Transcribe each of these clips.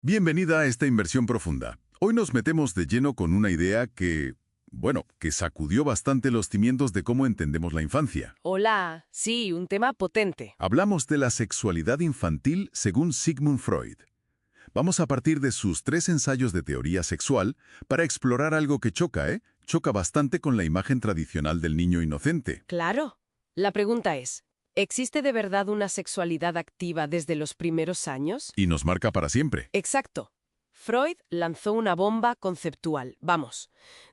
Bienvenida a esta inversión profunda. Hoy nos metemos de lleno con una idea que sacudió bastante los cimientos de cómo entendemos la infancia. Hola, sí, un tema potente. Hablamos de la sexualidad infantil según Sigmund Freud. Vamos a partir de sus 3 ensayos de teoría sexual para explorar algo que choca bastante con la imagen tradicional del niño inocente. Claro. La pregunta es, ¿existe de verdad una sexualidad activa desde los primeros años? Y nos marca para siempre. Exacto. Freud lanzó una bomba conceptual.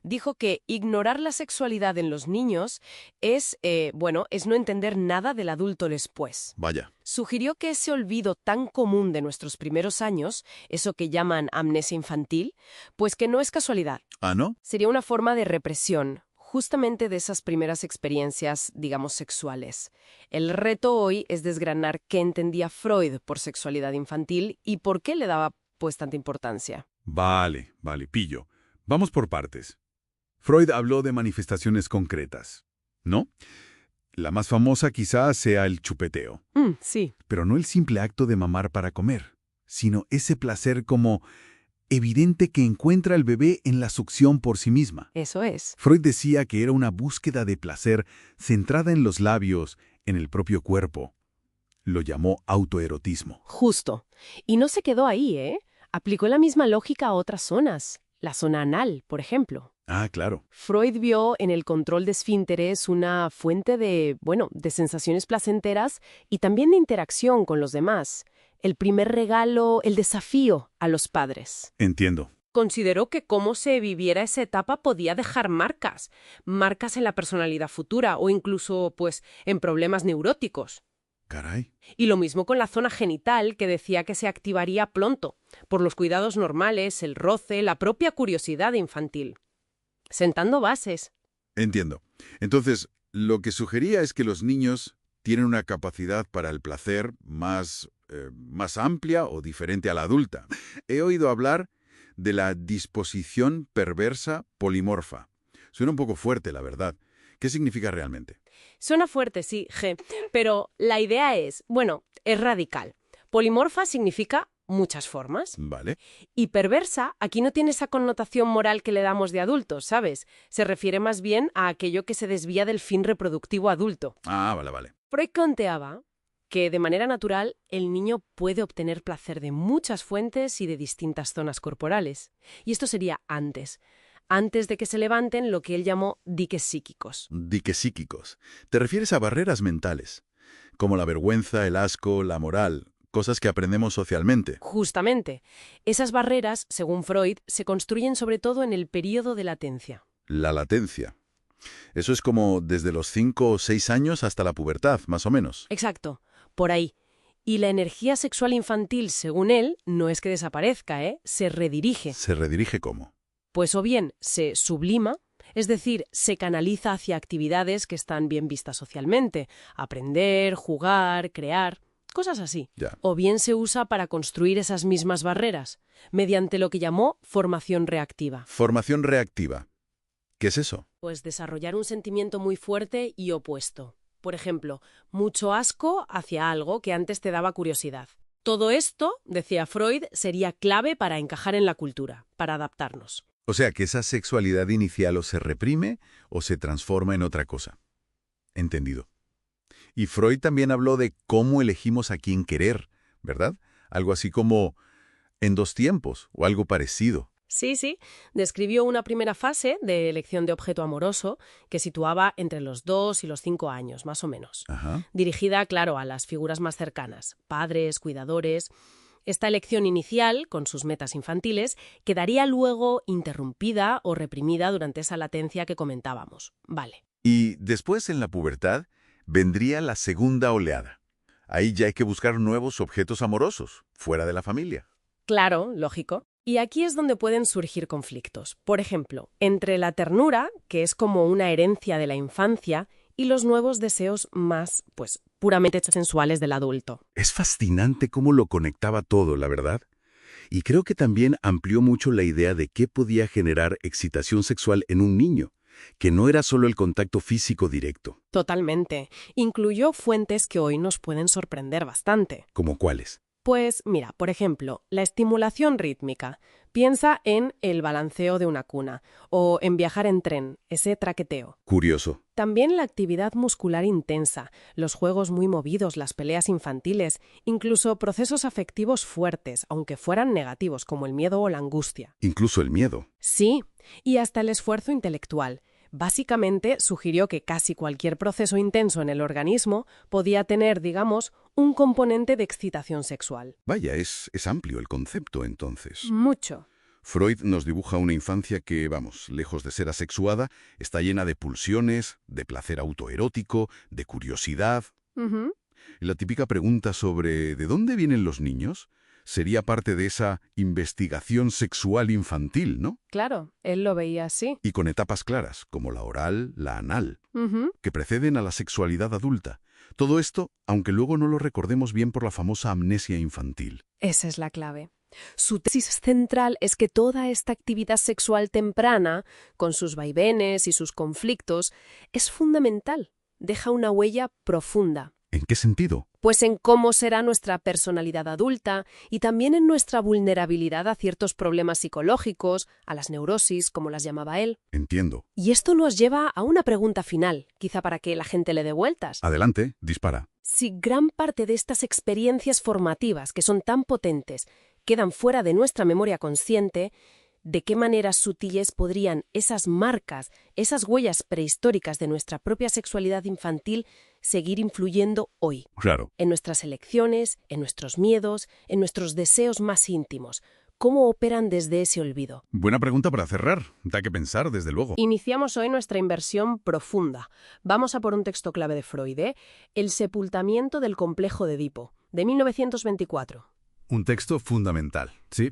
Dijo que ignorar la sexualidad en los niños es no entender nada del adulto después. Vaya. Sugirió que ese olvido tan común de nuestros primeros años, eso que llaman amnesia infantil, pues que no es casualidad. ¿Ah, no? Sería una forma de represión, justamente de esas primeras experiencias, digamos, sexuales. El reto hoy es desgranar qué entendía Freud por sexualidad infantil y por qué le daba pues tanta importancia. Vale, pillo. Vamos por partes. Freud habló de manifestaciones concretas, ¿no? La más famosa quizás sea el chupeteo. Sí. Pero no el simple acto de mamar para comer, sino ese placer como evidente que encuentra el bebé en la succión por sí misma. Eso es. Freud decía que era una búsqueda de placer centrada en los labios, en el propio cuerpo. Lo llamó autoerotismo. Justo. Y no se quedó ahí, ¿eh? Aplicó la misma lógica a otras zonas. La zona anal, por ejemplo. Ah, claro. Freud vio en el control de esfínteres una fuente de sensaciones placenteras y también de interacción con los demás. El primer regalo, el desafío a los padres. Entiendo. Consideró que cómo se viviera esa etapa podía dejar marcas en la personalidad futura o incluso, en problemas neuróticos. Caray. Y lo mismo con la zona genital, que decía que se activaría pronto, por los cuidados normales, el roce, la propia curiosidad infantil. Sentando bases. Entiendo. Entonces, lo que sugería es que los niños tienen una capacidad para el placer más amplia o diferente a la adulta. He oído hablar de la disposición perversa polimorfa. Suena un poco fuerte, la verdad. ¿Qué significa realmente? Suena fuerte, sí, pero la idea es radical. Polimorfa significa muchas formas. Vale. Y perversa, aquí no tiene esa connotación moral que le damos de adultos, ¿sabes? Se refiere más bien a aquello que se desvía del fin reproductivo adulto. Ah, vale. Freud planteaba que de manera natural el niño puede obtener placer de muchas fuentes y de distintas zonas corporales. Y esto sería antes de que se levanten lo que él llamó diques psíquicos. Diques psíquicos. ¿Te refieres a barreras mentales? Como la vergüenza, el asco, la moral, cosas que aprendemos socialmente. Justamente. Esas barreras, según Freud, se construyen sobre todo en el período de latencia. La latencia. Eso es como desde los 5 o 6 años hasta la pubertad, más o menos. Exacto, por ahí. Y la energía sexual infantil, según él, no es que desaparezca, se redirige. ¿Se redirige cómo? Pues o bien se sublima, es decir, se canaliza hacia actividades que están bien vistas socialmente, aprender, jugar, crear, cosas así. Ya. O bien se usa para construir esas mismas barreras, mediante lo que llamó formación reactiva. Formación reactiva. ¿Qué es eso? Pues desarrollar un sentimiento muy fuerte y opuesto. Por ejemplo, mucho asco hacia algo que antes te daba curiosidad. Todo esto, decía Freud, sería clave para encajar en la cultura, para adaptarnos. O sea, que esa sexualidad inicial o se reprime o se transforma en otra cosa. Entendido. Y Freud también habló de cómo elegimos a quién querer, ¿verdad? Algo así como en 2 tiempos o algo parecido. Sí. Describió una primera fase de elección de objeto amoroso que situaba entre los 2 y los 5 años, más o menos. Ajá. Dirigida, claro, a las figuras más cercanas, padres, cuidadores. Esta elección inicial, con sus metas infantiles, quedaría luego interrumpida o reprimida durante esa latencia que comentábamos. Vale. Y después, en la pubertad, vendría la segunda oleada. Ahí ya hay que buscar nuevos objetos amorosos, fuera de la familia. Claro, lógico. Y aquí es donde pueden surgir conflictos. Por ejemplo, entre la ternura, que es como una herencia de la infancia, y los nuevos deseos más, puramente sensuales del adulto. Es fascinante cómo lo conectaba todo, la verdad. Y creo que también amplió mucho la idea de qué podía generar excitación sexual en un niño, que no era solo el contacto físico directo. Totalmente. Incluyó fuentes que hoy nos pueden sorprender bastante. ¿Como cuáles? Pues mira, por ejemplo, la estimulación rítmica. Piensa en el balanceo de una cuna o en viajar en tren, ese traqueteo. Curioso. También la actividad muscular intensa, los juegos muy movidos, las peleas infantiles, incluso procesos afectivos fuertes, aunque fueran negativos, como el miedo o la angustia. Incluso el miedo. Sí, y hasta el esfuerzo intelectual. Básicamente sugirió que casi cualquier proceso intenso en el organismo podía tener, digamos, un componente de excitación sexual. Vaya, es amplio el concepto, entonces. Mucho. Freud nos dibuja una infancia que, vamos, lejos de ser asexuada, está llena de pulsiones, de placer autoerótico, de curiosidad. Ujú. Y la típica pregunta sobre ¿de dónde vienen los niños? Sería parte de esa investigación sexual infantil, ¿no? Claro, él lo veía así. Y con etapas claras, como la oral, la anal, Ujú. que preceden a la sexualidad adulta. Todo esto, aunque luego no lo recordemos bien por la famosa amnesia infantil. Esa es la clave. Su tesis central es que toda esta actividad sexual temprana, con sus vaivenes y sus conflictos, es fundamental. Deja una huella profunda. ¿En qué sentido? Pues en cómo será nuestra personalidad adulta y también en nuestra vulnerabilidad a ciertos problemas psicológicos, a las neurosis, como las llamaba él. Entiendo. Y esto nos lleva a una pregunta final, quizá para que la gente le dé vueltas. Adelante, dispara. Si gran parte de estas experiencias formativas, que son tan potentes, quedan fuera de nuestra memoria consciente, ¿de qué maneras sutiles podrían esas marcas, esas huellas prehistóricas de nuestra propia sexualidad infantil seguir influyendo hoy? Claro. En nuestras elecciones, en nuestros miedos, en nuestros deseos más íntimos. ¿Cómo operan desde ese olvido? Buena pregunta para cerrar. Da que pensar, desde luego. Iniciamos hoy nuestra inversión profunda. Vamos a por un texto clave de Freud, El sepultamiento del complejo de Edipo, de 1924. Un texto fundamental, sí.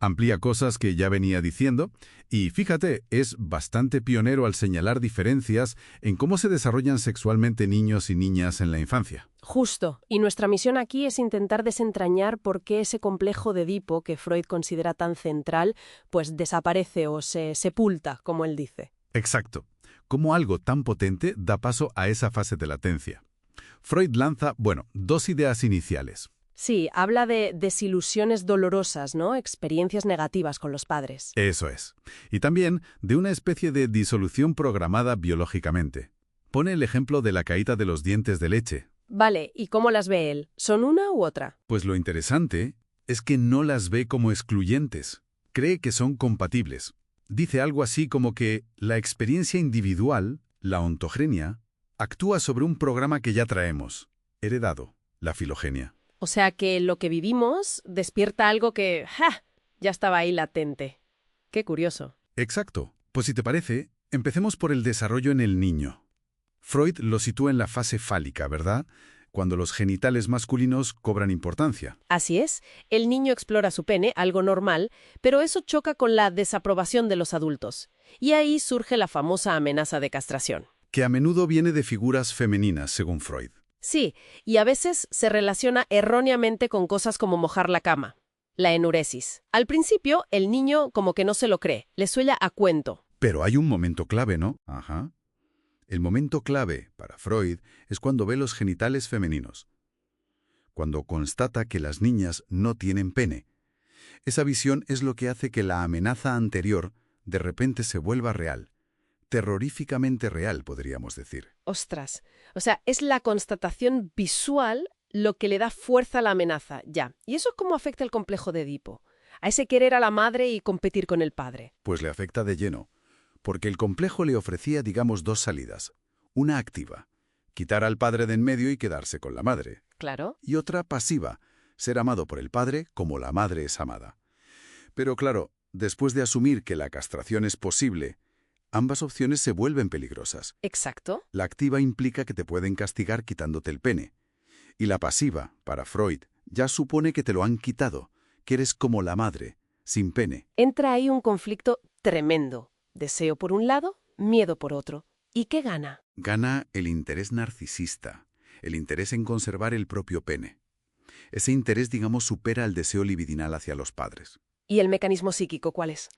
Amplía cosas que ya venía diciendo y, fíjate, es bastante pionero al señalar diferencias en cómo se desarrollan sexualmente niños y niñas en la infancia. Justo. Y nuestra misión aquí es intentar desentrañar por qué ese complejo de Edipo, que Freud considera tan central, pues desaparece o se sepulta, como él dice. Exacto. Cómo algo tan potente da paso a esa fase de latencia. Freud lanza, dos ideas iniciales. Sí, habla de desilusiones dolorosas, ¿no? Experiencias negativas con los padres. Eso es. Y también de una especie de disolución programada biológicamente. Pone el ejemplo de la caída de los dientes de leche. Vale, ¿y cómo las ve él? ¿Son una u otra? Pues lo interesante es que no las ve como excluyentes. Cree que son compatibles. Dice algo así como que la experiencia individual, la ontogenia, actúa sobre un programa que ya traemos, heredado, la filogenia. O sea que lo que vivimos despierta algo que, ya estaba ahí latente. Qué curioso. Exacto. Pues si te parece, empecemos por el desarrollo en el niño. Freud lo sitúa en la fase fálica, ¿verdad? Cuando los genitales masculinos cobran importancia. Así es, el niño explora su pene, algo normal, pero eso choca con la desaprobación de los adultos. Y ahí surge la famosa amenaza de castración. Que a menudo viene de figuras femeninas, según Freud. Sí, y a veces se relaciona erróneamente con cosas como mojar la cama. La enuresis. Al principio, el niño como que no se lo cree, le suena a cuento. Pero hay un momento clave, ¿no? Ajá. El momento clave, para Freud, es cuando ve los genitales femeninos. Cuando constata que las niñas no tienen pene. Esa visión es lo que hace que la amenaza anterior de repente se vuelva real. Terroríficamente real, podríamos decir. Ostras, o sea, es la constatación visual lo que le da fuerza a la amenaza, ya. ¿Y eso cómo afecta el complejo de Edipo? A ese querer a la madre y competir con el padre. Pues le afecta de lleno, porque el complejo le ofrecía, digamos, dos salidas. Una activa, quitar al padre de en medio y quedarse con la madre. Claro. Y otra pasiva, ser amado por el padre como la madre es amada. Pero claro, después de asumir que la castración es posible, ambas opciones se vuelven peligrosas. Exacto. La activa implica que te pueden castigar quitándote el pene. Y la pasiva, para Freud, ya supone que te lo han quitado, que eres como la madre, sin pene. Entra ahí un conflicto tremendo. Deseo por un lado, miedo por otro. ¿Y qué gana? Gana el interés narcisista, el interés en conservar el propio pene. Ese interés, digamos, supera el deseo libidinal hacia los padres. ¿Y el mecanismo psíquico cuál es?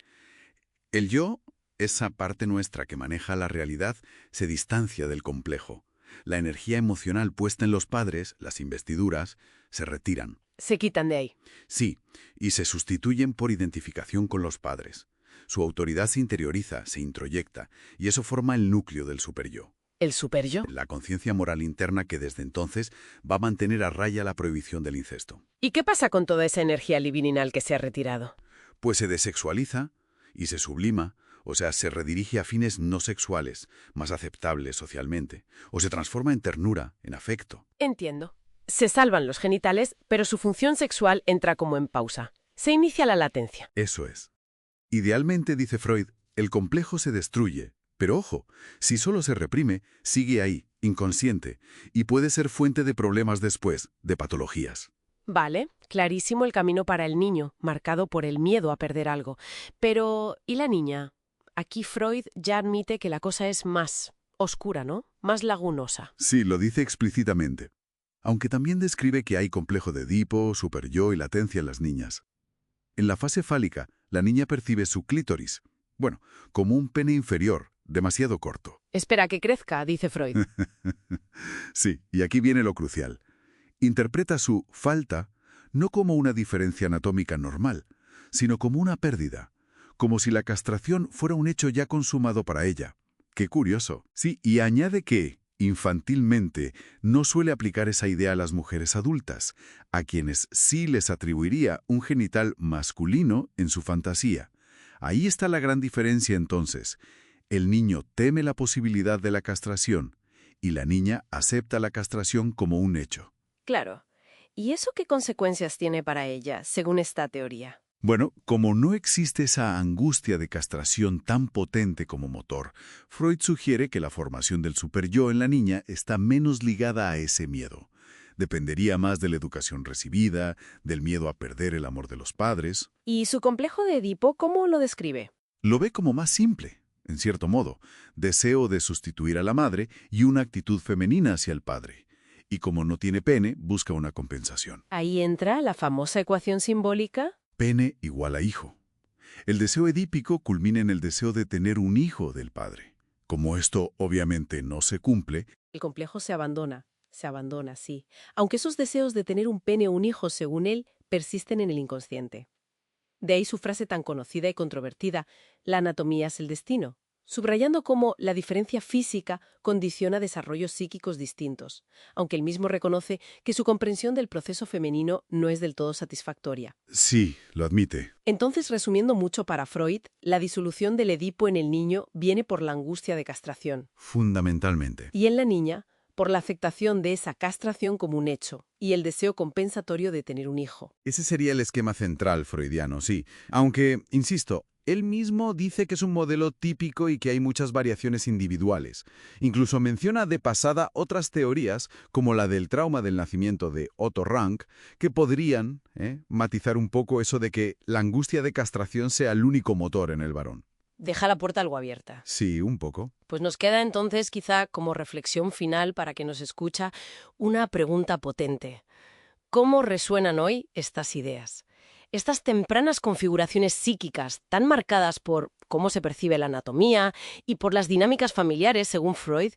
El yo, esa parte nuestra que maneja la realidad, se distancia del complejo. La energía emocional puesta en los padres, las investiduras, se retiran. Se quitan de ahí. Sí, y se sustituyen por identificación con los padres. Su autoridad se interioriza, se introyecta, y eso forma el núcleo del superyo. ¿El superyo? La conciencia moral interna que desde entonces va a mantener a raya la prohibición del incesto. ¿Y qué pasa con toda esa energía libidinal que se ha retirado? Pues se desexualiza y se sublima, o sea, se redirige a fines no sexuales, más aceptables socialmente, o se transforma en ternura, en afecto. Entiendo. Se salvan los genitales, pero su función sexual entra como en pausa. Se inicia la latencia. Eso es. Idealmente, dice Freud, el complejo se destruye, pero ojo, si solo se reprime, sigue ahí, inconsciente, y puede ser fuente de problemas después, de patologías. Vale, clarísimo el camino para el niño, marcado por el miedo a perder algo. Pero, ¿y la niña? Aquí Freud ya admite que la cosa es más oscura, ¿no? Más lagunosa. Sí, lo dice explícitamente. Aunque también describe que hay complejo de Edipo, superyo y latencia en las niñas. En la fase fálica, la niña percibe su clítoris, bueno, como un pene inferior, demasiado corto. Espera que crezca, dice Freud. Sí, y aquí viene lo crucial. Interpreta su falta no como una diferencia anatómica normal, sino como una pérdida, como si la castración fuera un hecho ya consumado para ella. ¡Qué curioso! Sí, y añade que, infantilmente, no suele aplicar esa idea a las mujeres adultas, a quienes sí les atribuiría un genital masculino en su fantasía. Ahí está la gran diferencia entonces. El niño teme la posibilidad de la castración y la niña acepta la castración como un hecho. Claro. ¿Y eso qué consecuencias tiene para ella, según esta teoría? Bueno, como no existe esa angustia de castración tan potente como motor, Freud sugiere que la formación del superyo en la niña está menos ligada a ese miedo. Dependería más de la educación recibida, del miedo a perder el amor de los padres. ¿Y su complejo de Edipo cómo lo describe? Lo ve como más simple, en cierto modo, deseo de sustituir a la madre y una actitud femenina hacia el padre. Y como no tiene pene, busca una compensación. Ahí entra la famosa ecuación simbólica. Pene igual a hijo. El deseo edípico culmina en el deseo de tener un hijo del padre. Como esto obviamente no se cumple, El complejo se abandona, sí. Aunque esos deseos de tener un pene o un hijo, según él, persisten en el inconsciente. De ahí su frase tan conocida y controvertida, la anatomía es el destino, subrayando cómo la diferencia física condiciona desarrollos psíquicos distintos, aunque él mismo reconoce que su comprensión del proceso femenino no es del todo satisfactoria. sí, lo admite. Entonces, resumiendo mucho para Freud, la disolución del Edipo en el niño viene por la angustia de castración, Fundamentalmente. y en la niña, por la aceptación de esa castración como un hecho, y el deseo compensatorio de tener un hijo. Ese sería el esquema central freudiano, sí. Aunque, insisto, él mismo dice que es un modelo típico y que hay muchas variaciones individuales. Incluso menciona de pasada otras teorías, como la del trauma del nacimiento de Otto Rank, que podrían matizar un poco eso de que la angustia de castración sea el único motor en el varón. Deja la puerta algo abierta. Sí, un poco. Pues nos queda entonces, quizá como reflexión final para quien nos escucha, una pregunta potente. ¿Cómo resuenan hoy estas ideas? Estas tempranas configuraciones psíquicas, tan marcadas por cómo se percibe la anatomía y por las dinámicas familiares, según Freud,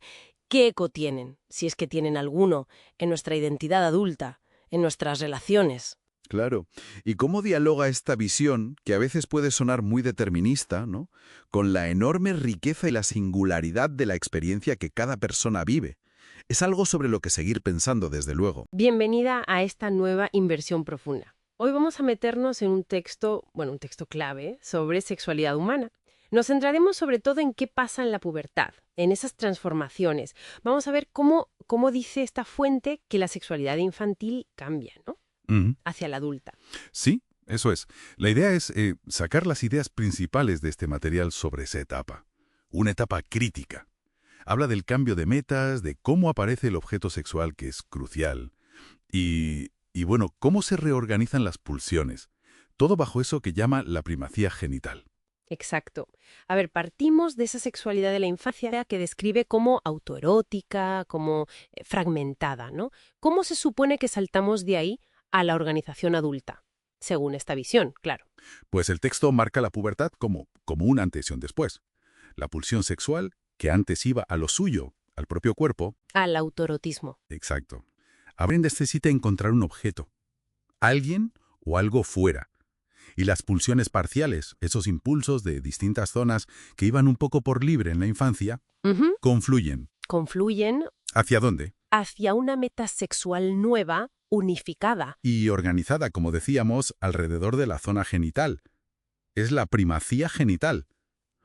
¿qué eco tienen, si es que tienen alguno, en nuestra identidad adulta, en nuestras relaciones? Claro. ¿Y cómo dialoga esta visión, que a veces puede sonar muy determinista, ¿no?, con la enorme riqueza y la singularidad de la experiencia que cada persona vive? Es algo sobre lo que seguir pensando, desde luego. Bienvenida a esta nueva inversión profunda. Hoy vamos a meternos en un texto clave sobre sexualidad humana. Nos centraremos sobre todo en qué pasa en la pubertad, en esas transformaciones. Vamos a ver cómo dice esta fuente que la sexualidad infantil cambia, ¿no?, hacia la adulta. Sí, eso es. La idea es sacar las ideas principales de este material sobre esa etapa. Una etapa crítica. Habla del cambio de metas, de cómo aparece el objeto sexual, que es crucial, y bueno, cómo se reorganizan las pulsiones. Todo bajo eso que llama la primacía genital. Exacto. A ver, partimos de esa sexualidad de la infancia que describe como autoerótica, como fragmentada, ¿no? ¿Cómo se supone que saltamos de ahí a la organización adulta? Según esta visión, claro. Pues el texto marca la pubertad como un antes y un después. La pulsión sexual, que antes iba a lo suyo, al propio cuerpo. Al autoerotismo. Exacto. Ahora necesita encontrar un objeto. alguien o algo fuera. Y las pulsiones parciales, esos impulsos de distintas zonas que iban un poco por libre en la infancia, Ujú. confluyen. Confluyen ¿Hacia dónde? hacia una meta sexual nueva, unificada. Y organizada, como decíamos, alrededor de la zona genital. Es la primacía genital.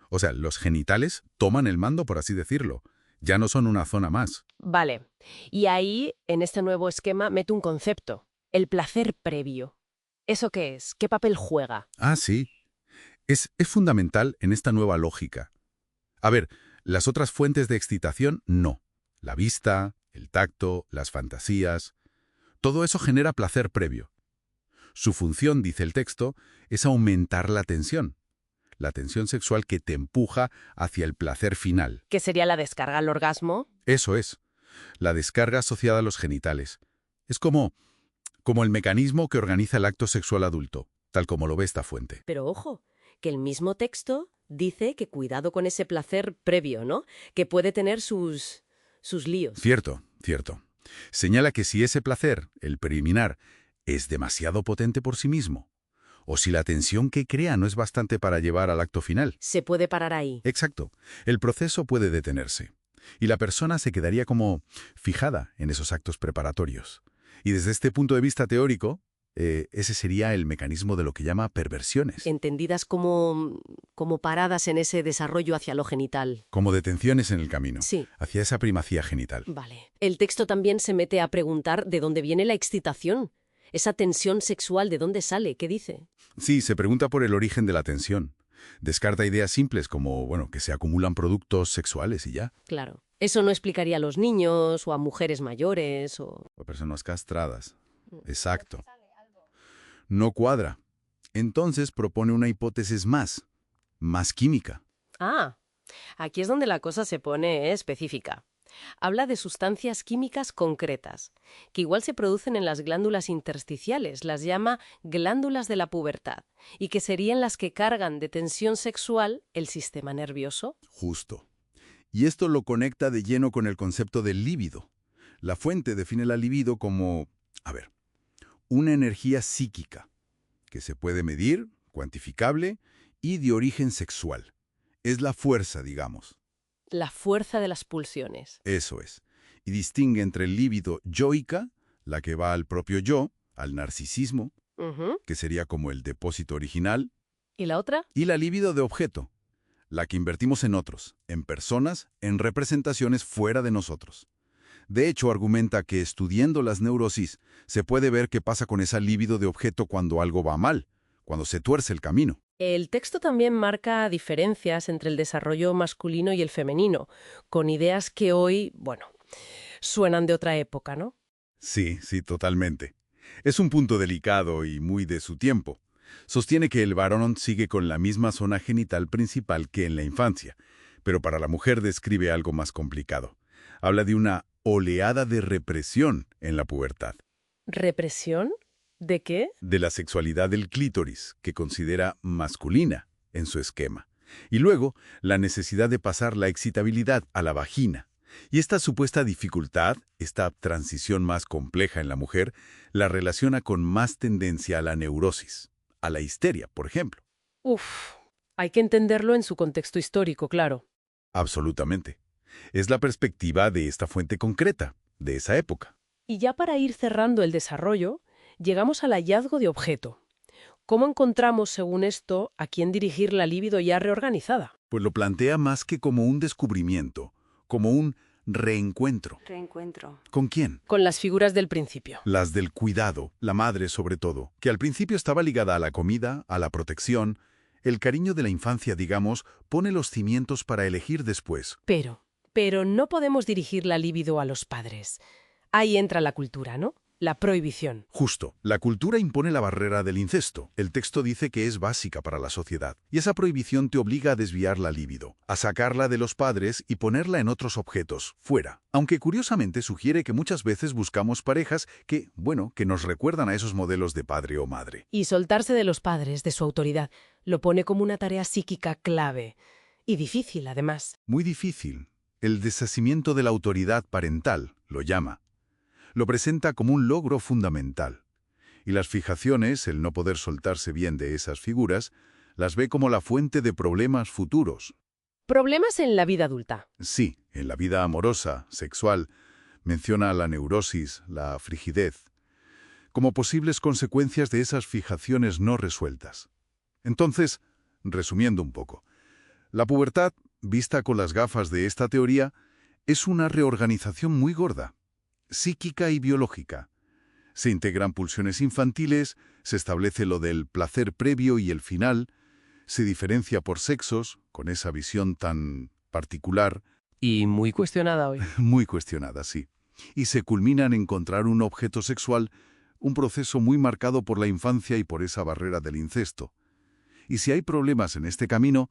O sea, los genitales toman el mando, por así decirlo. Ya no son una zona más. Vale. Y ahí, en este nuevo esquema, meto un concepto. El placer previo. ¿Eso qué es? ¿Qué papel juega? Ah, sí. Es fundamental en esta nueva lógica. A ver, las otras fuentes de excitación, no. La vista, el tacto, las fantasías. Todo eso genera placer previo. Su función, dice el texto, es aumentar la tensión sexual que te empuja hacia el placer final. ¿Qué sería la descarga al orgasmo? Eso es, la descarga asociada a los genitales. Es como el mecanismo que organiza el acto sexual adulto, tal como lo ve esta fuente. Pero ojo, que el mismo texto dice que cuidado con ese placer previo, ¿no? Que puede tener sus líos. Cierto, cierto. Señala que si ese placer, el preliminar, es demasiado potente por sí mismo, o si la tensión que crea no es bastante para llevar al acto final. Se puede parar ahí. Exacto. El proceso puede detenerse. Y la persona se quedaría como fijada en esos actos preparatorios. Y desde este punto de vista teórico, ese sería el mecanismo de lo que llama perversiones. Entendidas como paradas en ese desarrollo hacia lo genital. Como detenciones en el camino, Sí. hacia esa primacía genital. Vale. El texto también se mete a preguntar de dónde viene la excitación. Esa tensión sexual, ¿de dónde sale? ¿Qué dice? Sí, se pregunta por el origen de la tensión. Descarta ideas simples como, que se acumulan productos sexuales y ya. Claro. Eso no explicaría a los niños o a mujeres mayores o... O personas castradas. Exacto. No cuadra. Entonces propone una hipótesis más química. Ah, aquí es donde la cosa se pone específica. Habla de sustancias químicas concretas, que igual se producen en las glándulas intersticiales, las llama glándulas de la pubertad, y que serían las que cargan de tensión sexual el sistema nervioso. Justo. Y esto lo conecta de lleno con el concepto del líbido. La fuente define la libido como, una energía psíquica, que se puede medir, cuantificable y de origen sexual. Es la fuerza, digamos. La fuerza de las pulsiones. Eso es. Y distingue entre el líbido yoica, la que va al propio yo, al narcisismo, Ujú. que sería como el depósito original, ¿Y la otra? y la libido de objeto, la que invertimos en otros, en personas, en representaciones fuera de nosotros. De hecho, argumenta que estudiando las neurosis se puede ver qué pasa con esa libido de objeto cuando algo va mal, cuando se tuerce el camino. El texto también marca diferencias entre el desarrollo masculino y el femenino, con ideas que hoy, suenan de otra época, ¿no? Sí, totalmente. Es un punto delicado y muy de su tiempo. Sostiene que el varón sigue con la misma zona genital principal que en la infancia, pero para la mujer describe algo más complicado. Habla de una oleada de represión en la pubertad. ¿Represión? ¿De qué? De la sexualidad del clítoris, que considera masculina en su esquema. Y luego, la necesidad de pasar la excitabilidad a la vagina. Y esta supuesta dificultad, esta transición más compleja en la mujer, la relaciona con más tendencia a la neurosis, a la histeria, por ejemplo. Uf, hay que entenderlo en su contexto histórico, claro. Absolutamente. Es la perspectiva de esta fuente concreta, de esa época. Y ya para ir cerrando el desarrollo, llegamos al hallazgo de objeto. ¿Cómo encontramos, según esto, a quién dirigir la libido ya reorganizada? Pues lo plantea más que como un descubrimiento, como un reencuentro. Reencuentro. ¿Con quién? Con las figuras del principio. Las del cuidado, la madre sobre todo, que al principio estaba ligada a la comida, a la protección. El cariño de la infancia, digamos, pone los cimientos para elegir después. Pero no podemos dirigir la libido a los padres. Ahí entra la cultura, ¿no? La prohibición. Justo, la cultura impone la barrera del incesto. El texto dice que es básica para la sociedad. Y esa prohibición te obliga a desviar la libido, a sacarla de los padres y ponerla en otros objetos, fuera. Aunque curiosamente sugiere que muchas veces buscamos parejas que nos recuerdan a esos modelos de padre o madre. Y soltarse de los padres, de su autoridad, lo pone como una tarea psíquica clave. Y difícil, además. Muy difícil. El deshacimiento de la autoridad parental, lo llama. Lo presenta como un logro fundamental. Y las fijaciones, el no poder soltarse bien de esas figuras, las ve como la fuente de problemas futuros. Problemas en la vida adulta. Sí, en la vida amorosa, sexual, menciona la neurosis, la frigidez, como posibles consecuencias de esas fijaciones no resueltas. Entonces, resumiendo un poco, la pubertad, vista con las gafas de esta teoría, es una reorganización muy gorda, psíquica y biológica. Se integran pulsiones infantiles, se establece lo del placer previo y el final, se diferencia por sexos, con esa visión tan particular, Y muy cuestionada hoy. muy cuestionada, sí, y se culmina en encontrar un objeto sexual, un proceso muy marcado por la infancia y por esa barrera del incesto. Y si hay problemas en este camino,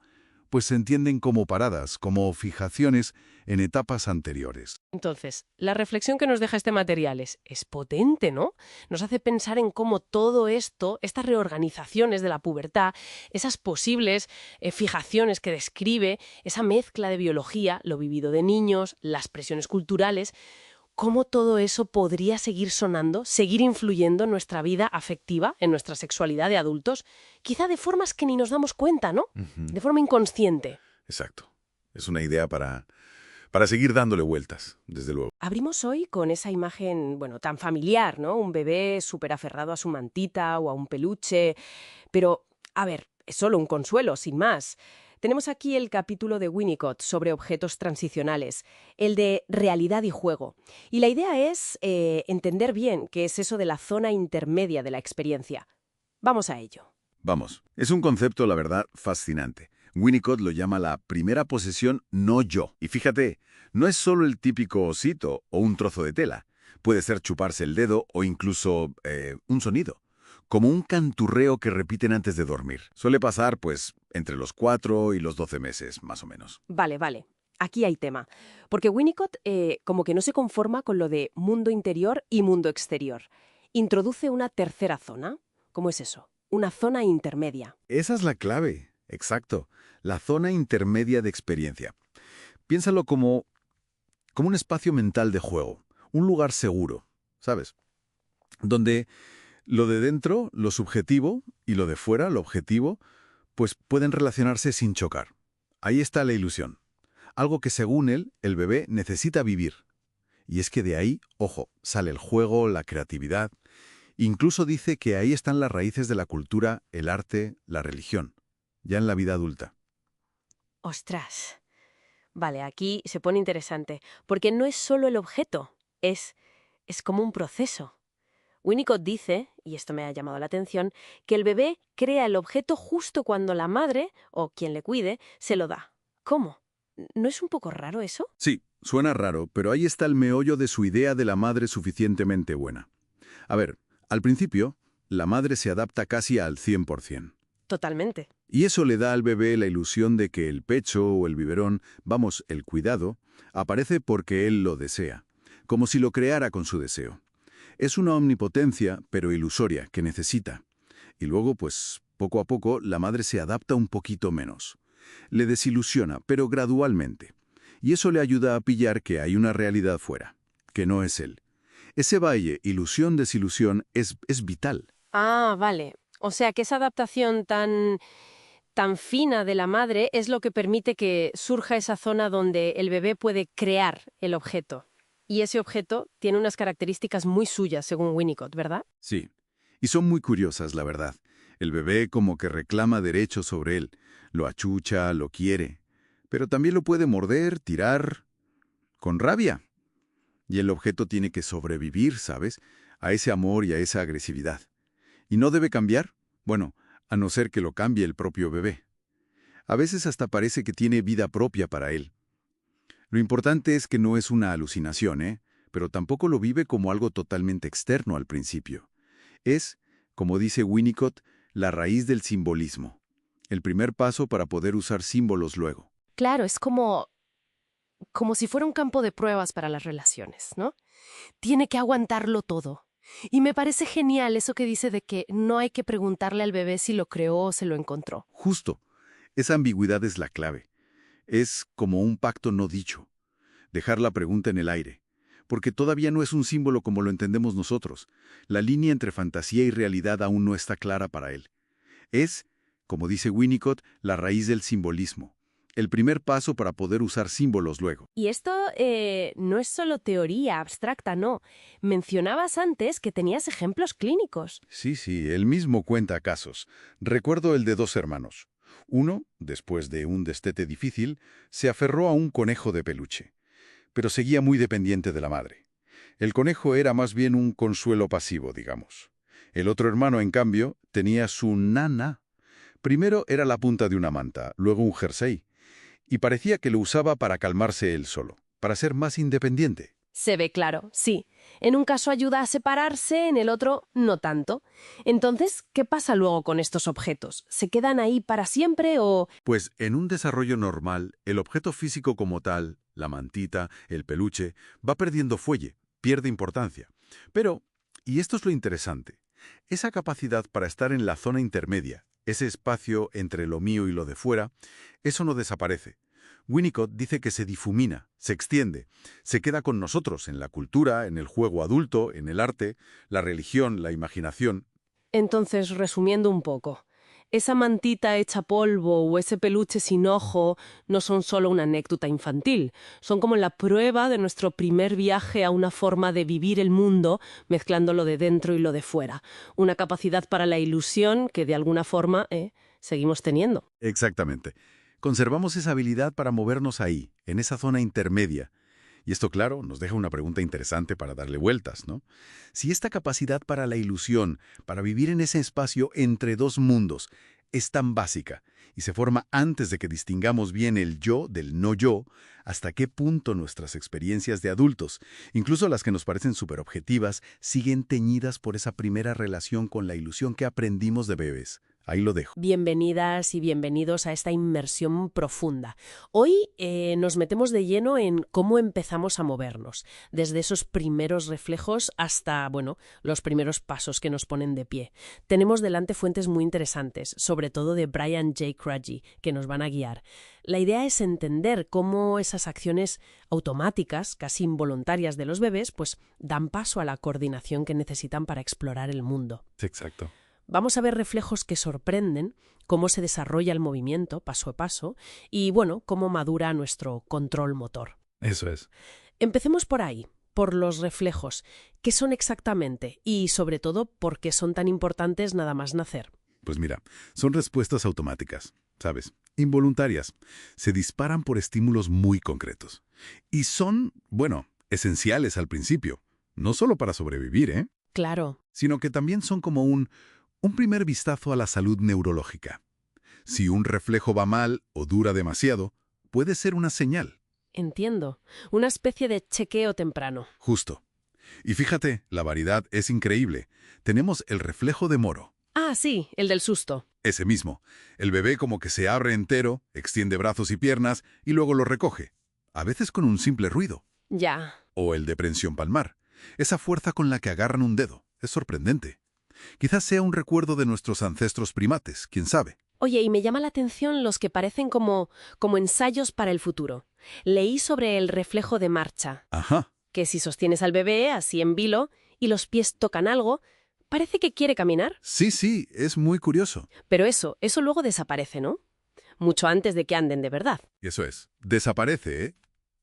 pues se entienden como paradas, como fijaciones en etapas anteriores. Entonces, la reflexión que nos deja este material es potente, ¿no? Nos hace pensar en cómo todo esto, estas reorganizaciones de la pubertad, esas posibles fijaciones que describe, esa mezcla de biología, lo vivido de niños, las presiones culturales, cómo todo eso podría seguir sonando, seguir influyendo en nuestra vida afectiva, en nuestra sexualidad de adultos, quizá de formas que ni nos damos cuenta, ¿no? De forma inconsciente. Exacto. Es una idea para seguir dándole vueltas, desde luego. Abrimos hoy con esa imagen, bueno, tan familiar, ¿no? Un bebé súper aferrado a su mantita o a un peluche. Pero, a ver, es solo un consuelo, sin más. Tenemos aquí el capítulo de Winnicott sobre objetos transicionales, el de realidad y juego. Y la idea es entender bien qué es eso de la zona intermedia de la experiencia. Vamos a ello. Vamos, es un concepto, la verdad, fascinante. Winnicott lo llama la primera posesión no yo. Y fíjate, no es solo el típico osito o un trozo de tela. Puede ser chuparse el dedo o incluso un sonido. Como un canturreo que repiten antes de dormir. Suele pasar, pues, entre los 4 y los 12 meses, más o menos. Vale. Aquí hay tema. Porque Winnicott como que no se conforma con lo de mundo interior y mundo exterior. Introduce una tercera zona. ¿Cómo es eso? Una zona intermedia. Esa es la clave, exacto. La zona intermedia de experiencia. Piénsalo como un espacio mental de juego. Un lugar seguro, ¿sabes? Donde lo de dentro, lo subjetivo, y lo de fuera, lo objetivo, pues pueden relacionarse sin chocar. Ahí está la ilusión. Algo que según él, el bebé necesita vivir. Y es que de ahí, ojo, sale el juego, la creatividad. Incluso dice que ahí están las raíces de la cultura, el arte, la religión, ya en la vida adulta. ¡Ostras! Vale, aquí se pone interesante, porque no es solo el objeto, es como un proceso. Winnicott dice, y esto me ha llamado la atención, que el bebé crea el objeto justo cuando la madre, o quien le cuide, se lo da. ¿Cómo? ¿No es un poco raro eso? Sí, suena raro, pero ahí está el meollo de su idea de la madre suficientemente buena. A ver, al principio, la madre se adapta casi al 100%. Totalmente. Y eso le da al bebé la ilusión de que el pecho o el biberón, vamos, el cuidado, aparece porque él lo desea, como si lo creara con su deseo. Es una omnipotencia, pero ilusoria, que necesita. Y luego, pues, poco a poco, la madre se adapta un poquito menos. Le desilusiona, pero gradualmente. Y eso le ayuda a pillar que hay una realidad fuera, que no es él. Ese valle, ilusión-desilusión, es vital. Ah, vale. O sea que esa adaptación tan fina de la madre es lo que permite que surja esa zona donde el bebé puede crear el objeto. Y ese objeto tiene unas características muy suyas, según Winnicott, ¿verdad? Sí. Y son muy curiosas, la verdad. El bebé como que reclama derechos sobre él. Lo achucha, lo quiere. Pero también lo puede morder, tirar, con rabia. Y el objeto tiene que sobrevivir, ¿sabes? A ese amor y a esa agresividad. ¿Y no debe cambiar? Bueno, a no ser que lo cambie el propio bebé. A veces hasta parece que tiene vida propia para él. Lo importante es que no es una alucinación, ¿eh? Pero tampoco lo vive como algo totalmente externo al principio. Es, como dice Winnicott, la raíz del simbolismo. El primer paso para poder usar símbolos luego. Claro, es como si fuera un campo de pruebas para las relaciones, ¿no? Tiene que aguantarlo todo. Y me parece genial eso que dice de que no hay que preguntarle al bebé si lo creó o se lo encontró. Justo. Esa ambigüedad es la clave. Es como un pacto no dicho. Dejar la pregunta en el aire. porque todavía no es un símbolo como lo entendemos nosotros. La línea entre fantasía y realidad aún no está clara para él. Es, como dice Winnicott, la raíz del simbolismo. El primer paso para poder usar símbolos luego. Y esto no es solo teoría abstracta, no. Mencionabas antes que tenías ejemplos clínicos. Sí, él mismo cuenta casos. Recuerdo el de dos hermanos. Uno, después de un destete difícil, se aferró a un conejo de peluche, pero seguía muy dependiente de la madre. El conejo era más bien un consuelo pasivo, digamos. El otro hermano, en cambio, tenía su nana. Primero era la punta de una manta, luego un jersey, y parecía que lo usaba para calmarse él solo, para ser más independiente. Se ve claro, sí. En un caso ayuda a separarse, en el otro no tanto. Entonces, ¿qué pasa luego con estos objetos? ¿Se quedan ahí para siempre o...? Pues en un desarrollo normal, el objeto físico como tal, la mantita, el peluche, va perdiendo fuelle, pierde importancia. Pero, y esto es lo interesante, esa capacidad para estar en la zona intermedia, ese espacio entre lo mío y lo de fuera, eso no desaparece. Winnicott dice que se difumina, se extiende, se queda con nosotros en la cultura, en el juego adulto, en el arte, la religión, la imaginación. Entonces, resumiendo un poco, esa mantita hecha polvo o ese peluche sin ojo no son solo una anécdota infantil, son como la prueba de nuestro primer viaje a una forma de vivir el mundo, mezclando lo de dentro y lo de fuera. Una capacidad para la ilusión que de alguna forma seguimos teniendo. Exactamente. Conservamos esa habilidad para movernos ahí, en esa zona intermedia. Y esto, claro, nos deja una pregunta interesante para darle vueltas, ¿no? Si esta capacidad para la ilusión, para vivir en ese espacio entre dos mundos, es tan básica y se forma antes de que distingamos bien el yo del no yo, ¿hasta qué punto nuestras experiencias de adultos, incluso las que nos parecen superobjetivas, siguen teñidas por esa primera relación con la ilusión que aprendimos de bebés? Ahí lo dejo. Bienvenidas y bienvenidos a esta inmersión profunda. Hoy nos metemos de lleno en cómo empezamos a movernos, desde esos primeros reflejos hasta, bueno, los primeros pasos que nos ponen de pie. Tenemos delante fuentes muy interesantes, sobre todo de Brian J. Crudgy, que nos van a guiar. La idea es entender cómo esas acciones automáticas, casi involuntarias de los bebés, pues dan paso a la coordinación que necesitan para explorar el mundo. Exacto. Vamos a ver reflejos que sorprenden, cómo se desarrolla el movimiento paso a paso y, bueno, cómo madura nuestro control motor. Eso es. Empecemos por ahí, por los reflejos. ¿Qué son exactamente? Y, sobre todo, ¿por qué son tan importantes nada más nacer? Pues mira, son respuestas automáticas, ¿sabes? Involuntarias. Se disparan por estímulos muy concretos. Y son, bueno, esenciales al principio. No solo para sobrevivir, Claro. sino que también son como un primer vistazo a la salud neurológica. Si un reflejo va mal o dura demasiado, puede ser una señal. Entiendo. Una especie de chequeo temprano. Justo. Y fíjate, la variedad es increíble. Tenemos el reflejo de Moro. Ah, sí, el del susto. Ese mismo. El bebé como que se abre entero, extiende brazos y piernas y luego lo recoge. A veces con un simple ruido. Ya. O el de prensión palmar. Esa fuerza con la que agarran un dedo. Es sorprendente. Quizás sea un recuerdo de nuestros ancestros primates, quién sabe. Oye, y me llama la atención los que parecen como ensayos para el futuro. Leí sobre el reflejo de marcha, Ajá. que si sostienes al bebé así en vilo y los pies tocan algo, parece que quiere caminar. Sí, es muy curioso. Pero eso luego desaparece, ¿no? Mucho antes de que anden de verdad. Y eso es. Desaparece,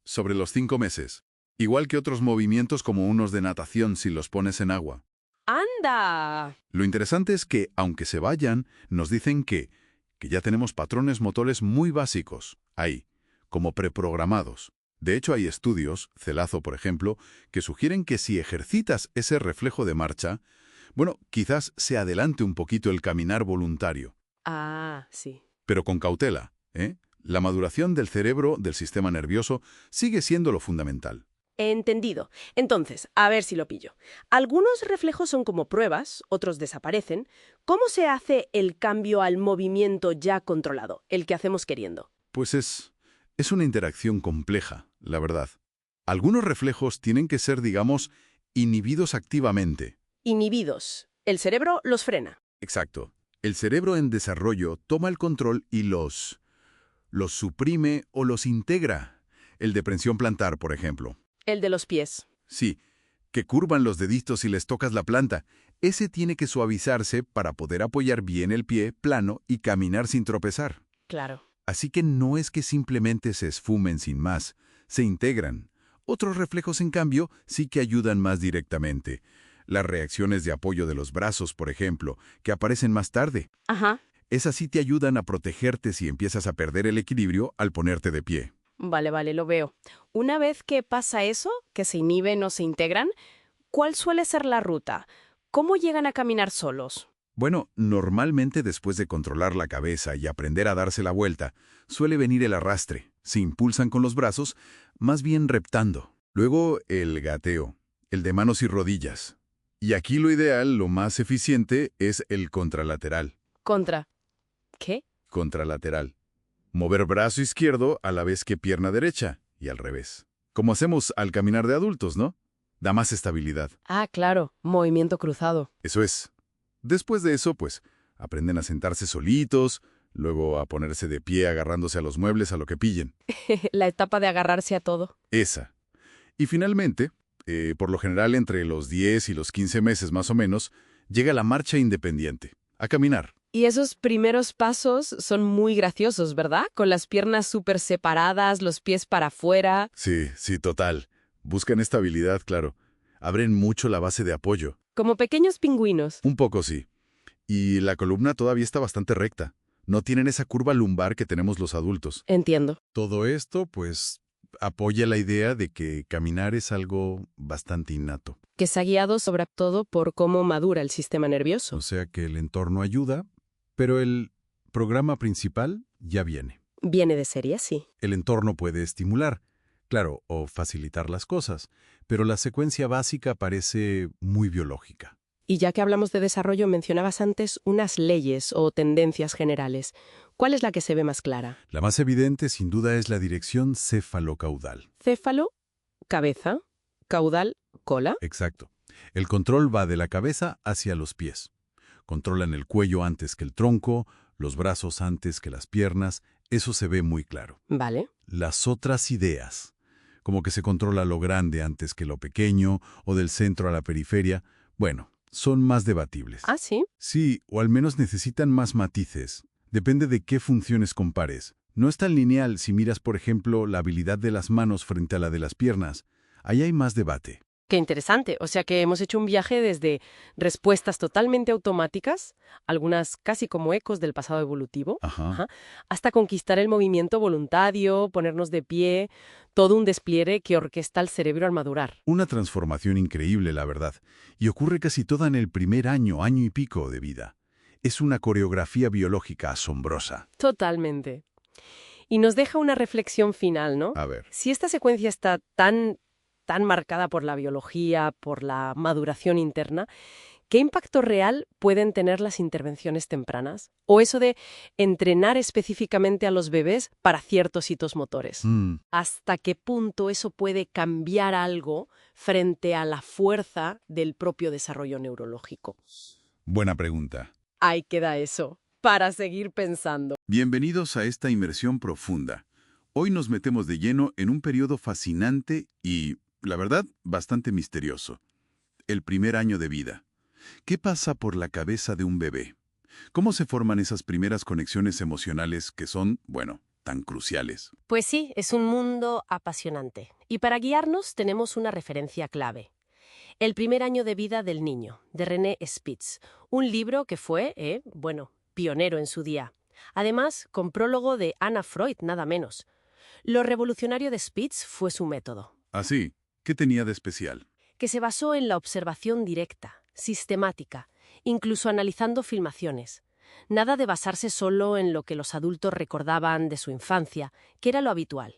sobre los 5 meses. Igual que otros movimientos como unos de natación si los pones en agua. ¡Anda! Lo interesante es que, aunque se vayan, nos dicen que ya tenemos patrones motores muy básicos, ahí, como preprogramados. De hecho, hay estudios, Celazo por ejemplo, que sugieren que si ejercitas ese reflejo de marcha, bueno, quizás se adelante un poquito el caminar voluntario. Ah, sí. Pero con cautela, La maduración del cerebro, del sistema nervioso, sigue siendo lo fundamental. Entendido. Entonces, a ver si lo pillo. Algunos reflejos son como pruebas, otros desaparecen. ¿Cómo se hace el cambio al movimiento ya controlado, el que hacemos queriendo? Pues es una interacción compleja, la verdad. Algunos reflejos tienen que ser, digamos, inhibidos activamente. Inhibidos. El cerebro los frena. Exacto. El cerebro en desarrollo toma el control y los suprime o los integra. El de prensión plantar, por ejemplo. El de los pies. Sí, que curvan los deditos si les tocas la planta. Ese tiene que suavizarse para poder apoyar bien el pie plano y caminar sin tropezar. Claro. Así que no es que simplemente se esfumen sin más, se integran. Otros reflejos, en cambio, sí que ayudan más directamente. Las reacciones de apoyo de los brazos, por ejemplo, que aparecen más tarde. Ajá. Esas sí te ayudan a protegerte si empiezas a perder el equilibrio al ponerte de pie. Vale, lo veo. Una vez que pasa eso, que se inhiben o se integran, ¿cuál suele ser la ruta? ¿Cómo llegan a caminar solos? Bueno, normalmente después de controlar la cabeza y aprender a darse la vuelta, suele venir el arrastre. Se impulsan con los brazos, más bien reptando. Luego el gateo, el de manos y rodillas. Y aquí lo ideal, lo más eficiente, es el contralateral. ¿Qué? Contralateral. Mover brazo izquierdo a la vez que pierna derecha, y al revés. Como hacemos al caminar de adultos, ¿no? Da más estabilidad. Ah, claro, movimiento cruzado. Eso es. Después de eso, pues, aprenden a sentarse solitos, luego a ponerse de pie agarrándose a los muebles a lo que pillen. La etapa de agarrarse a todo. Esa. Y finalmente, por lo general entre los 10 y los 15 meses más o menos, llega la marcha independiente, a caminar. Y esos primeros pasos son muy graciosos, ¿verdad? Con las piernas súper separadas, los pies para afuera. Sí, total. Buscan estabilidad, claro. Abren mucho la base de apoyo. Como pequeños pingüinos. Un poco sí. Y la columna todavía está bastante recta. No tienen esa curva lumbar que tenemos los adultos. Entiendo. Todo esto, pues, apoya la idea de que caminar es algo bastante innato. Que está guiado sobre todo por cómo madura el sistema nervioso. O sea que el entorno ayuda, pero el programa principal ya viene. Viene de serie, sí. El entorno puede estimular, claro, o facilitar las cosas, pero la secuencia básica parece muy biológica. Y ya que hablamos de desarrollo, mencionabas antes unas leyes o tendencias generales. ¿Cuál es la que se ve más clara? La más evidente, sin duda, es la dirección céfalo-caudal. Céfalo, cabeza, caudal, cola. Exacto. El control va de la cabeza hacia los pies. Controlan el cuello antes que el tronco, los brazos antes que las piernas. Eso se ve muy claro. Vale. Las otras ideas, como que se controla lo grande antes que lo pequeño o del centro a la periferia, bueno, son más debatibles. Ah, sí. Sí, o al menos necesitan más matices. Depende de qué funciones compares. No es tan lineal si miras, por ejemplo, la habilidad de las manos frente a la de las piernas. Ahí hay más debate. Qué interesante. O sea que hemos hecho un viaje desde respuestas totalmente automáticas, algunas casi como ecos del pasado evolutivo, Ajá. hasta conquistar el movimiento voluntario, ponernos de pie, todo un despliegue que orquesta el cerebro al madurar. Una transformación increíble, la verdad. Y ocurre casi toda en el primer año, año y pico de vida. Es una coreografía biológica asombrosa. Totalmente. Y nos deja una reflexión final, ¿no? A ver. Si esta secuencia está tan marcada por la biología, por la maduración interna, ¿qué impacto real pueden tener las intervenciones tempranas? O eso de entrenar específicamente a los bebés para ciertos hitos motores. ¿Hasta qué punto eso puede cambiar algo frente a la fuerza del propio desarrollo neurológico? Buena pregunta. Ahí queda eso, para seguir pensando. Bienvenidos a esta inmersión profunda. Hoy nos metemos de lleno en un periodo fascinante y, la verdad, bastante misterioso. El primer año de vida. ¿Qué pasa por la cabeza de un bebé? ¿Cómo se forman esas primeras conexiones emocionales que son, bueno, tan cruciales? Pues sí, es un mundo apasionante. Y para guiarnos tenemos una referencia clave. El primer año de vida del niño, de René Spitz. Un libro que fue, pionero en su día. Además, con prólogo de Anna Freud, nada menos. Lo revolucionario de Spitz fue su método. ¿Ah, sí? ¿Qué tenía de especial? Que se basó en la observación directa, sistemática, incluso analizando filmaciones. Nada de basarse solo en lo que los adultos recordaban de su infancia, que era lo habitual.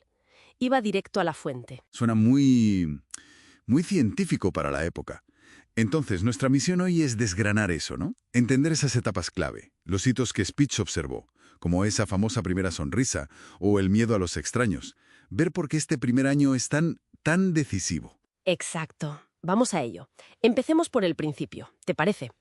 Iba directo a la fuente. Suena muy científico para la época. Entonces, nuestra misión hoy es desgranar eso, ¿no? Entender esas etapas clave, los hitos que Spitz observó, como esa famosa primera sonrisa o el miedo a los extraños. Ver por qué este primer año es tan decisivo. Exacto. Vamos a ello. Empecemos por el principio, ¿te parece?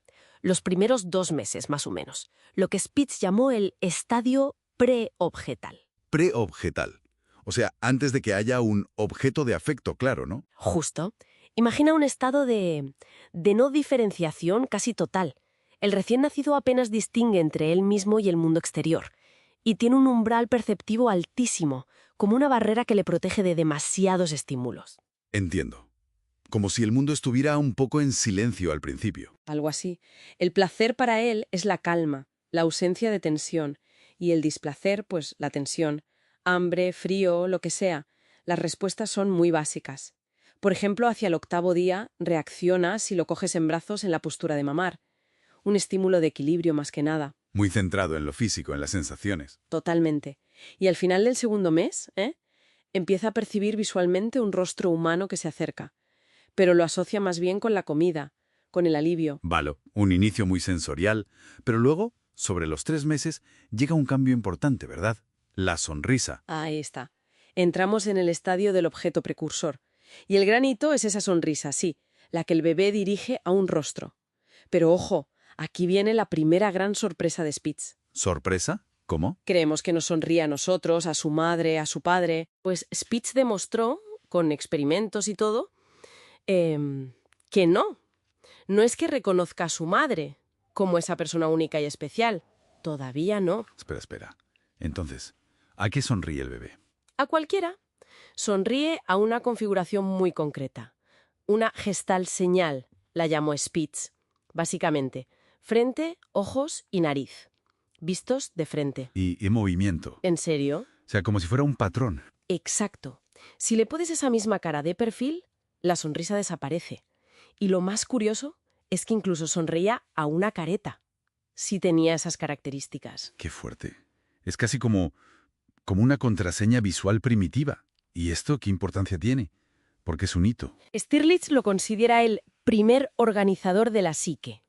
Los primeros 2 meses, más o menos. Lo que Spitz llamó el estadio preobjetal. Preobjetal. O sea, antes de que haya un objeto de afecto, claro, ¿no? Justo. Imagina un estado de no diferenciación casi total. El recién nacido apenas distingue entre él mismo y el mundo exterior, y tiene un umbral perceptivo altísimo, como una barrera que le protege de demasiados estímulos. Entiendo. Como si el mundo estuviera un poco en silencio al principio. Algo así. El placer para él es la calma, la ausencia de tensión, y el displacer, pues la tensión. Hambre, frío, lo que sea. Las respuestas son muy básicas. Por ejemplo, hacia el 8º día reacciona si lo coges en brazos en la postura de mamar. Un estímulo de equilibrio más que nada. Muy centrado en lo físico, en las sensaciones. Totalmente. Y al final del 2º mes, empieza a percibir visualmente un rostro humano que se acerca. Pero lo asocia más bien con la comida, con el alivio. Vale, un inicio muy sensorial, pero luego, sobre los 3 meses, llega un cambio importante, ¿verdad? La sonrisa. Ahí está. Entramos en el estadio del objeto precursor. Y el gran hito es esa sonrisa, sí, la que el bebé dirige a un rostro. Pero ojo, aquí viene la primera gran sorpresa de Spitz. ¿Sorpresa? ¿Cómo? Creemos que nos sonríe a nosotros, a su madre, a su padre. Pues Spitz demostró, con experimentos y todo, que no. No es que reconozca a su madre como esa persona única y especial. Todavía no. Espera. Entonces, ¿a qué sonríe el bebé? A cualquiera. Sonríe a una configuración muy concreta. Una gestal señal, la llamó Spitz. Básicamente, frente, ojos y nariz. Vistos de frente. Y movimiento. ¿En serio? O sea, como si fuera un patrón. Exacto. Si le pones esa misma cara de perfil, la sonrisa desaparece. Y lo más curioso es que incluso sonreía a una careta. Sí tenía esas características. Qué fuerte. Es casi como una contraseña visual primitiva. ¿Y esto qué importancia tiene? Porque es un hito. Stirlitz lo considera el primer organizador de la psique.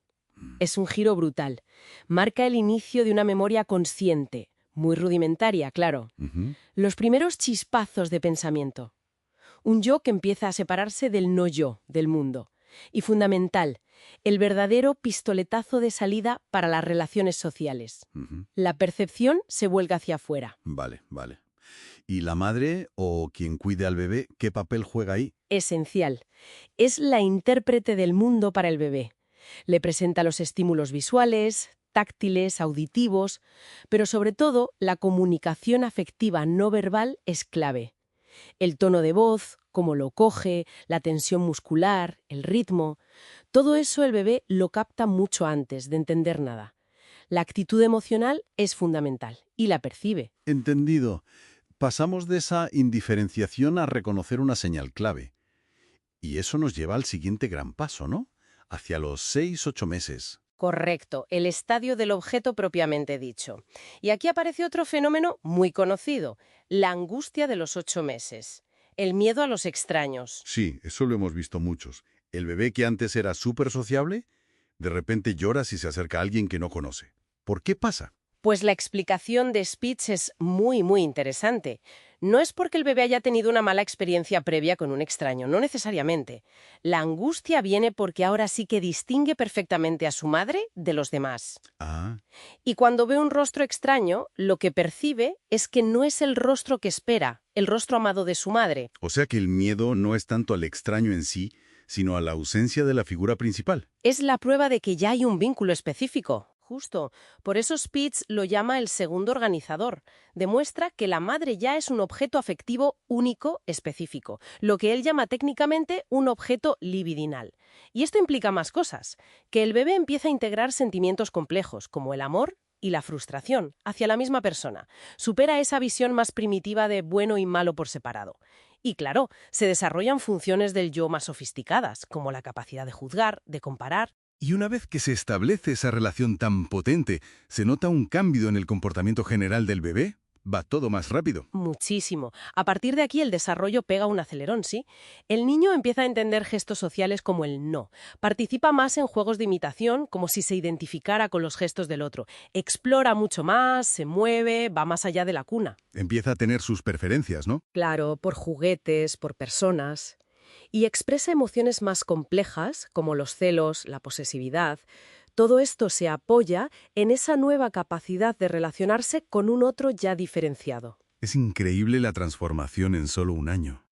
Es un giro brutal. Marca el inicio de una memoria consciente, muy rudimentaria, claro. Los primeros chispazos de pensamiento. Un yo que empieza a separarse del no yo, del mundo. Y fundamental, el verdadero pistoletazo de salida para las relaciones sociales. La percepción se vuelve hacia afuera. Vale. ¿Y la madre o quien cuide al bebé, qué papel juega ahí? Esencial. Es la intérprete del mundo para el bebé. Le presenta los estímulos visuales, táctiles, auditivos, pero sobre todo la comunicación afectiva no verbal es clave. El tono de voz, cómo lo coge, la tensión muscular, el ritmo, todo eso el bebé lo capta mucho antes de entender nada. La actitud emocional es fundamental y la percibe. Entendido. Pasamos de esa indiferenciación a reconocer una señal clave. Y eso nos lleva al siguiente gran paso, ¿no? Hacia los 6-8 meses. Correcto, el estadio del objeto propiamente dicho. Y aquí aparece otro fenómeno muy conocido, la angustia de los 8 meses, el miedo a los extraños. Sí, eso lo hemos visto muchos. El bebé que antes era súper sociable, de repente llora si se acerca a alguien que no conoce. ¿Por qué pasa? Pues la explicación de Spitz es muy interesante. No es porque el bebé haya tenido una mala experiencia previa con un extraño, no necesariamente. La angustia viene porque ahora sí que distingue perfectamente a su madre de los demás. Ah, Y cuando ve un rostro extraño, lo que percibe es que no es el rostro que espera, el rostro amado de su madre. o sea que el miedo no es tanto al extraño en sí, sino a la ausencia de la figura principal. Es la prueba de que ya hay un vínculo específico. Justo. Por eso Spitz lo llama el segundo organizador. Demuestra que la madre ya es un objeto afectivo único, específico, lo que él llama técnicamente un objeto libidinal. Y esto implica más cosas, que el bebé empieza a integrar sentimientos complejos, como el amor y la frustración, hacia la misma persona. Supera esa visión más primitiva de bueno y malo por separado. Y claro, se desarrollan funciones del yo más sofisticadas, como la capacidad de juzgar, de comparar. Y una vez que se establece esa relación tan potente, ¿se nota un cambio en el comportamiento general del bebé? Va todo más rápido. Muchísimo. A partir de aquí el desarrollo pega un acelerón, ¿sí? El niño empieza a entender gestos sociales como el no. Participa más en juegos de imitación, como si se identificara con los gestos del otro. Explora mucho más, se mueve, va más allá de la cuna. Empieza a tener sus preferencias, ¿no? Claro, por juguetes, por personas. Y expresa emociones más complejas, como los celos, la posesividad. Todo esto se apoya en esa nueva capacidad de relacionarse con un otro ya diferenciado. Es increíble la transformación en solo un año.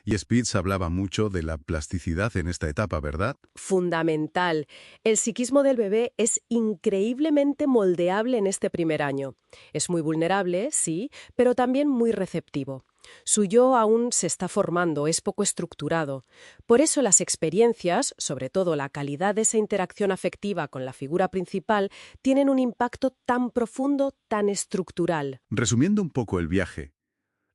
Y Spitz hablaba mucho de la plasticidad en esta etapa, ¿verdad? Fundamental. El psiquismo del bebé es increíblemente moldeable en este primer año. Es muy vulnerable, sí, pero también muy receptivo. Su yo aún se está formando, es poco estructurado. Por eso las experiencias, sobre todo la calidad de esa interacción afectiva con la figura principal, tienen un impacto tan profundo, tan estructural. Resumiendo un poco el viaje,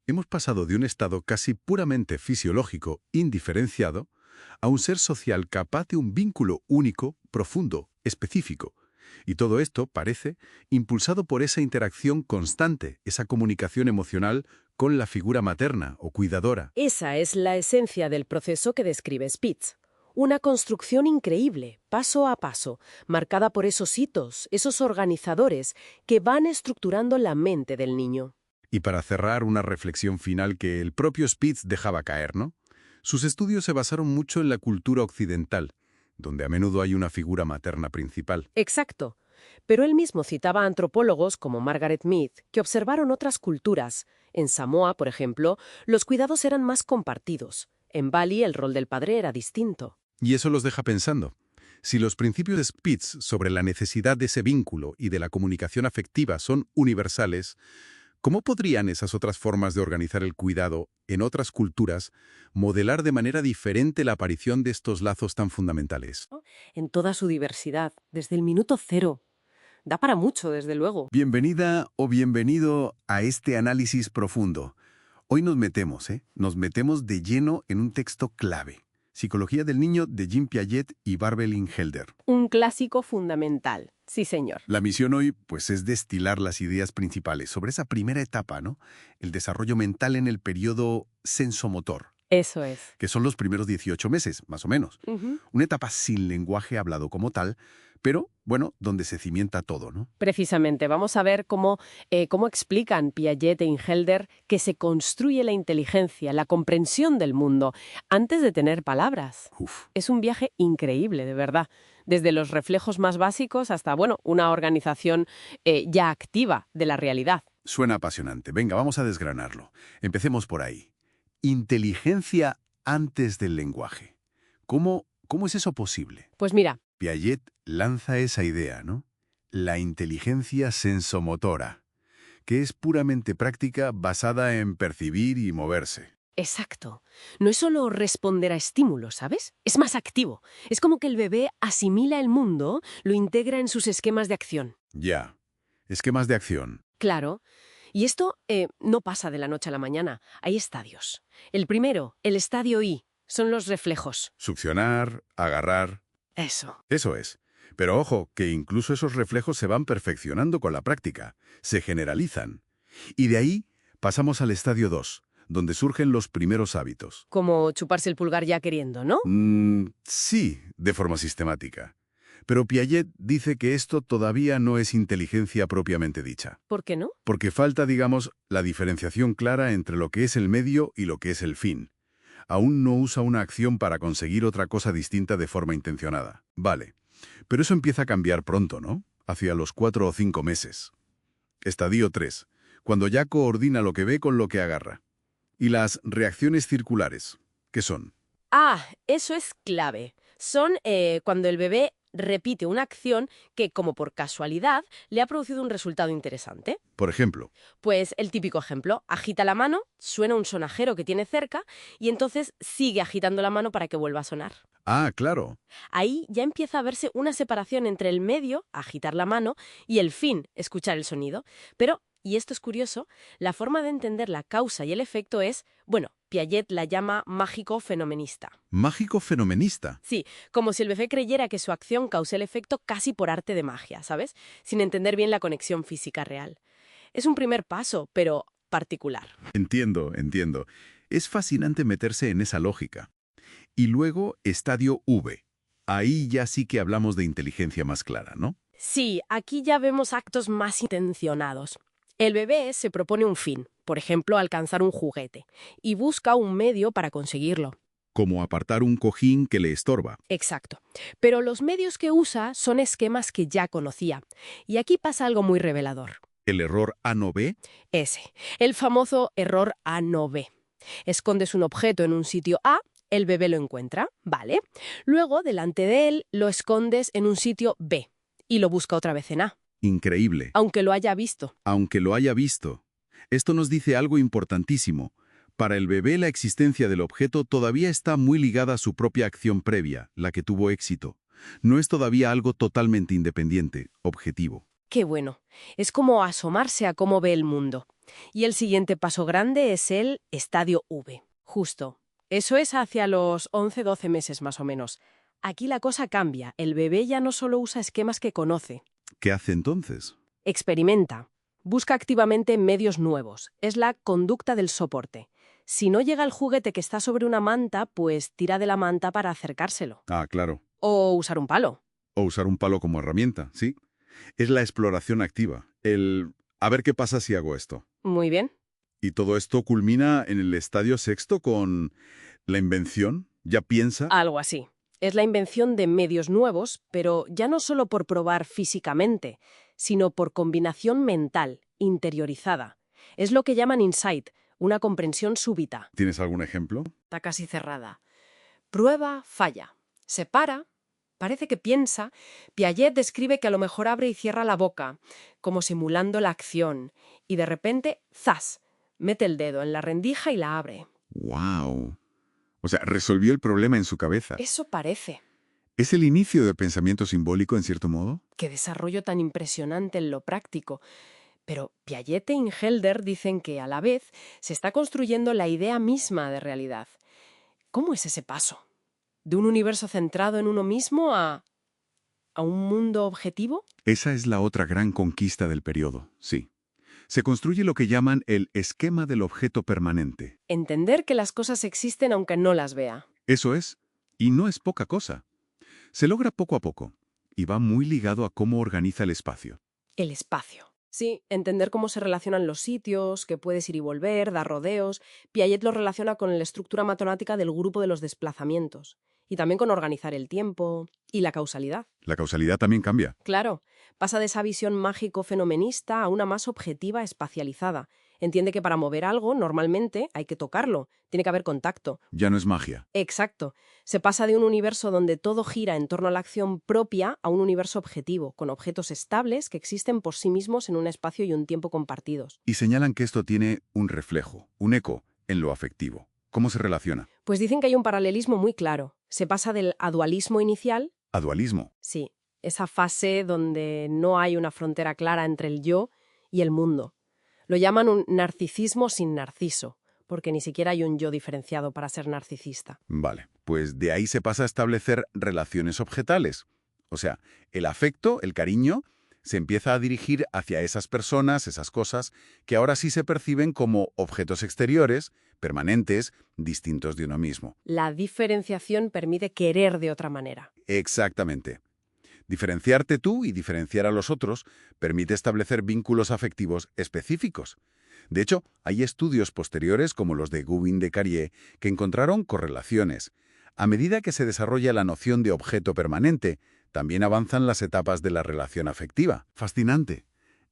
hemos pasado de un estado casi puramente fisiológico, indiferenciado, a un ser social capaz de un vínculo único, profundo, específico. Y todo esto, parece, impulsado por esa interacción constante, esa comunicación emocional con la figura materna o cuidadora. Esa es la esencia del proceso que describe Spitz. Una construcción increíble, paso a paso, marcada por esos hitos, esos organizadores que van estructurando la mente del niño. Y para cerrar, una reflexión final que el propio Spitz dejaba caer, ¿no? Sus estudios se basaron mucho en la cultura occidental, donde a menudo hay una figura materna principal. Exacto. Pero él mismo citaba a antropólogos como Margaret Mead, que observaron otras culturas. En Samoa, por ejemplo, los cuidados eran más compartidos. En Bali el rol del padre era distinto. Y eso los deja pensando. Si los principios de Spitz sobre la necesidad de ese vínculo y de la comunicación afectiva son universales, ¿cómo podrían esas otras formas de organizar el cuidado en otras culturas modelar de manera diferente la aparición de estos lazos tan fundamentales? En toda su diversidad, desde el minuto cero. Da para mucho, desde luego. Bienvenida o bienvenido a este análisis profundo. Hoy nos metemos de lleno en un texto clave. Psicología del niño de Jean Piaget y Barbel Ingelder. Un clásico fundamental. Sí, señor. La misión hoy, pues, es destilar las ideas principales sobre esa primera etapa, ¿no? El desarrollo mental en el periodo sensomotor, Eso es. que son los primeros 18 meses, más o menos. Una etapa sin lenguaje hablado como tal, pero, bueno, donde se cimienta todo, ¿no? Precisamente, vamos a ver cómo explican Piaget e Ingelder que se construye la inteligencia, la comprensión del mundo, antes de tener palabras. Uf. Es un viaje increíble, de verdad. Desde los reflejos más básicos hasta, bueno, una organización ya activa de la realidad. Suena apasionante. Venga, vamos a desgranarlo. Empecemos por ahí. Inteligencia antes del lenguaje. ¿Cómo es eso posible? Pues mira, Piaget lanza esa idea, ¿no? La inteligencia sensomotora, que es puramente práctica basada en percibir y moverse. exacto. No es solo responder a estímulos, ¿sabes? Es más activo. Es como que el bebé asimila el mundo, lo integra en sus esquemas de acción. Ya. Esquemas de acción. Claro. Y esto no pasa de la noche a la mañana. Hay estadios. El primero, el estadio I, son los reflejos. Succionar, agarrar. Eso. Eso es. Pero ojo, que incluso esos reflejos se van perfeccionando con la práctica. Se generalizan. Y de ahí pasamos al estadio 2, donde surgen los primeros hábitos. Como chuparse el pulgar ya queriendo, ¿no? Sí, de forma sistemática. Pero Piaget dice que esto todavía no es inteligencia propiamente dicha. ¿Por qué no? Porque falta, digamos, la diferenciación clara entre lo que es el medio y lo que es el fin. Aún no usa una acción para conseguir otra cosa distinta de forma intencionada. Vale. Pero eso empieza a cambiar pronto, ¿no? Hacia los 4 o 5 meses. Estadio 3. Cuando ya coordina lo que ve con lo que agarra. Y las reacciones circulares. ¿Qué son? Ah, eso es clave. Son cuando el bebé repite una acción que, como por casualidad, le ha producido un resultado interesante. Por ejemplo, Pues el típico ejemplo, agita la mano, suena un sonajero que tiene cerca y entonces sigue agitando la mano para que vuelva a sonar. ah, claro, Ahí ya empieza a verse una separación entre el medio, agitar la mano, y el fin, escuchar el sonido. Pero, y esto es curioso, la forma de entender la causa y el efecto es, bueno, Piaget la llama mágico fenomenista. mágico fenomenista. Sí, como si el bebé creyera que su acción cause el efecto casi por arte de magia, ¿sabes? Sin entender bien la conexión física real. Es un primer paso, pero particular. Entiendo. Es fascinante meterse en esa lógica. Y luego, estadio V. Ahí ya sí que hablamos de inteligencia más clara, ¿no? Sí, aquí ya vemos actos más intencionados. El bebé se propone un fin, por ejemplo, alcanzar un juguete, y busca un medio para conseguirlo. Como apartar un cojín que le estorba. Exacto. Pero los medios que usa son esquemas que ya conocía. Y aquí pasa algo muy revelador. El error A no B. Ese, el famoso error A no B. Escondes un objeto en un sitio A, el bebé lo encuentra, ¿vale? Luego, delante de él, lo escondes en un sitio B y lo busca otra vez en A, Increíble. aunque lo haya visto. Aunque lo haya visto. Esto nos dice algo importantísimo. Para el bebé la existencia del objeto todavía está muy ligada a su propia acción previa, la que tuvo éxito. No es todavía algo totalmente independiente, objetivo. Qué bueno. Es como asomarse a cómo ve el mundo. Y el siguiente paso grande es el estadio V. Justo. Eso es hacia los 11-12 meses más o menos. Aquí la cosa cambia. El bebé ya no solo usa esquemas que conoce. ¿Qué hace entonces? Experimenta. Busca activamente medios nuevos. Es la conducta del soporte. Si no llega el juguete que está sobre una manta, pues tira de la manta para acercárselo. Ah, claro. O usar un palo. O usar un palo como herramienta, ¿sí? Es la exploración activa. A ver qué pasa si hago esto. Muy bien. Y todo esto culmina en el estadio sexto con la invención. ¿Ya piensa? Algo así. Es la invención de medios nuevos, pero ya no solo por probar físicamente, sino por combinación mental, interiorizada. Es lo que llaman insight, una comprensión súbita. ¿Tienes algún ejemplo? Está casi cerrada. Prueba, falla. Se para, parece que piensa. Piaget describe que a lo mejor abre y cierra la boca, como simulando la acción, y de repente, ¡zas!, mete el dedo en la rendija y la abre. ¡Wow! O sea, resolvió el problema en su cabeza. Eso parece. ¿Es el inicio del pensamiento simbólico, en cierto modo? Qué desarrollo tan impresionante en lo práctico. Pero Piaget e Ingelder dicen que, a la vez, se está construyendo la idea misma de realidad. ¿Cómo es ese paso? ¿De un universo centrado en uno mismo a un mundo objetivo? Esa es la otra gran conquista del periodo, sí. Se construye lo que llaman el esquema del objeto permanente. Entender que las cosas existen aunque no las vea. Eso es, y no es poca cosa. Se logra poco a poco, y va muy ligado a cómo organiza el espacio. El espacio. Sí, entender cómo se relacionan los sitios, que puedes ir y volver, dar rodeos. Piaget lo relaciona con la estructura matemática del grupo de los desplazamientos. Y también con organizar el tiempo y la causalidad. La causalidad también cambia. Claro, pasa de esa visión mágico-fenomenista a una más objetiva espacializada. Entiende que para mover algo, normalmente, hay que tocarlo. Tiene que haber contacto. Ya no es magia. Exacto. Se pasa de un universo donde todo gira en torno a la acción propia a un universo objetivo, con objetos estables que existen por sí mismos en un espacio y un tiempo compartidos. Y señalan que esto tiene un reflejo, un eco, en lo afectivo. ¿Cómo se relaciona? Pues dicen que hay un paralelismo muy claro. Se pasa del adualismo inicial. A dualismo. Sí, esa fase donde no hay una frontera clara entre el yo y el mundo. Lo llaman un narcisismo sin narciso, porque ni siquiera hay un yo diferenciado para ser narcisista. Vale, pues de ahí se pasa a establecer relaciones objetales. O sea, el afecto, el cariño, se empieza a dirigir hacia esas personas, esas cosas, que ahora sí se perciben como objetos exteriores, permanentes, distintos de uno mismo. La diferenciación permite querer de otra manera. Exactamente. Diferenciarte tú y diferenciar a los otros permite establecer vínculos afectivos específicos. De hecho, hay estudios posteriores, como los de Gubin de Carrier, que encontraron correlaciones. A medida que se desarrolla la noción de objeto permanente, también avanzan las etapas de la relación afectiva. Fascinante.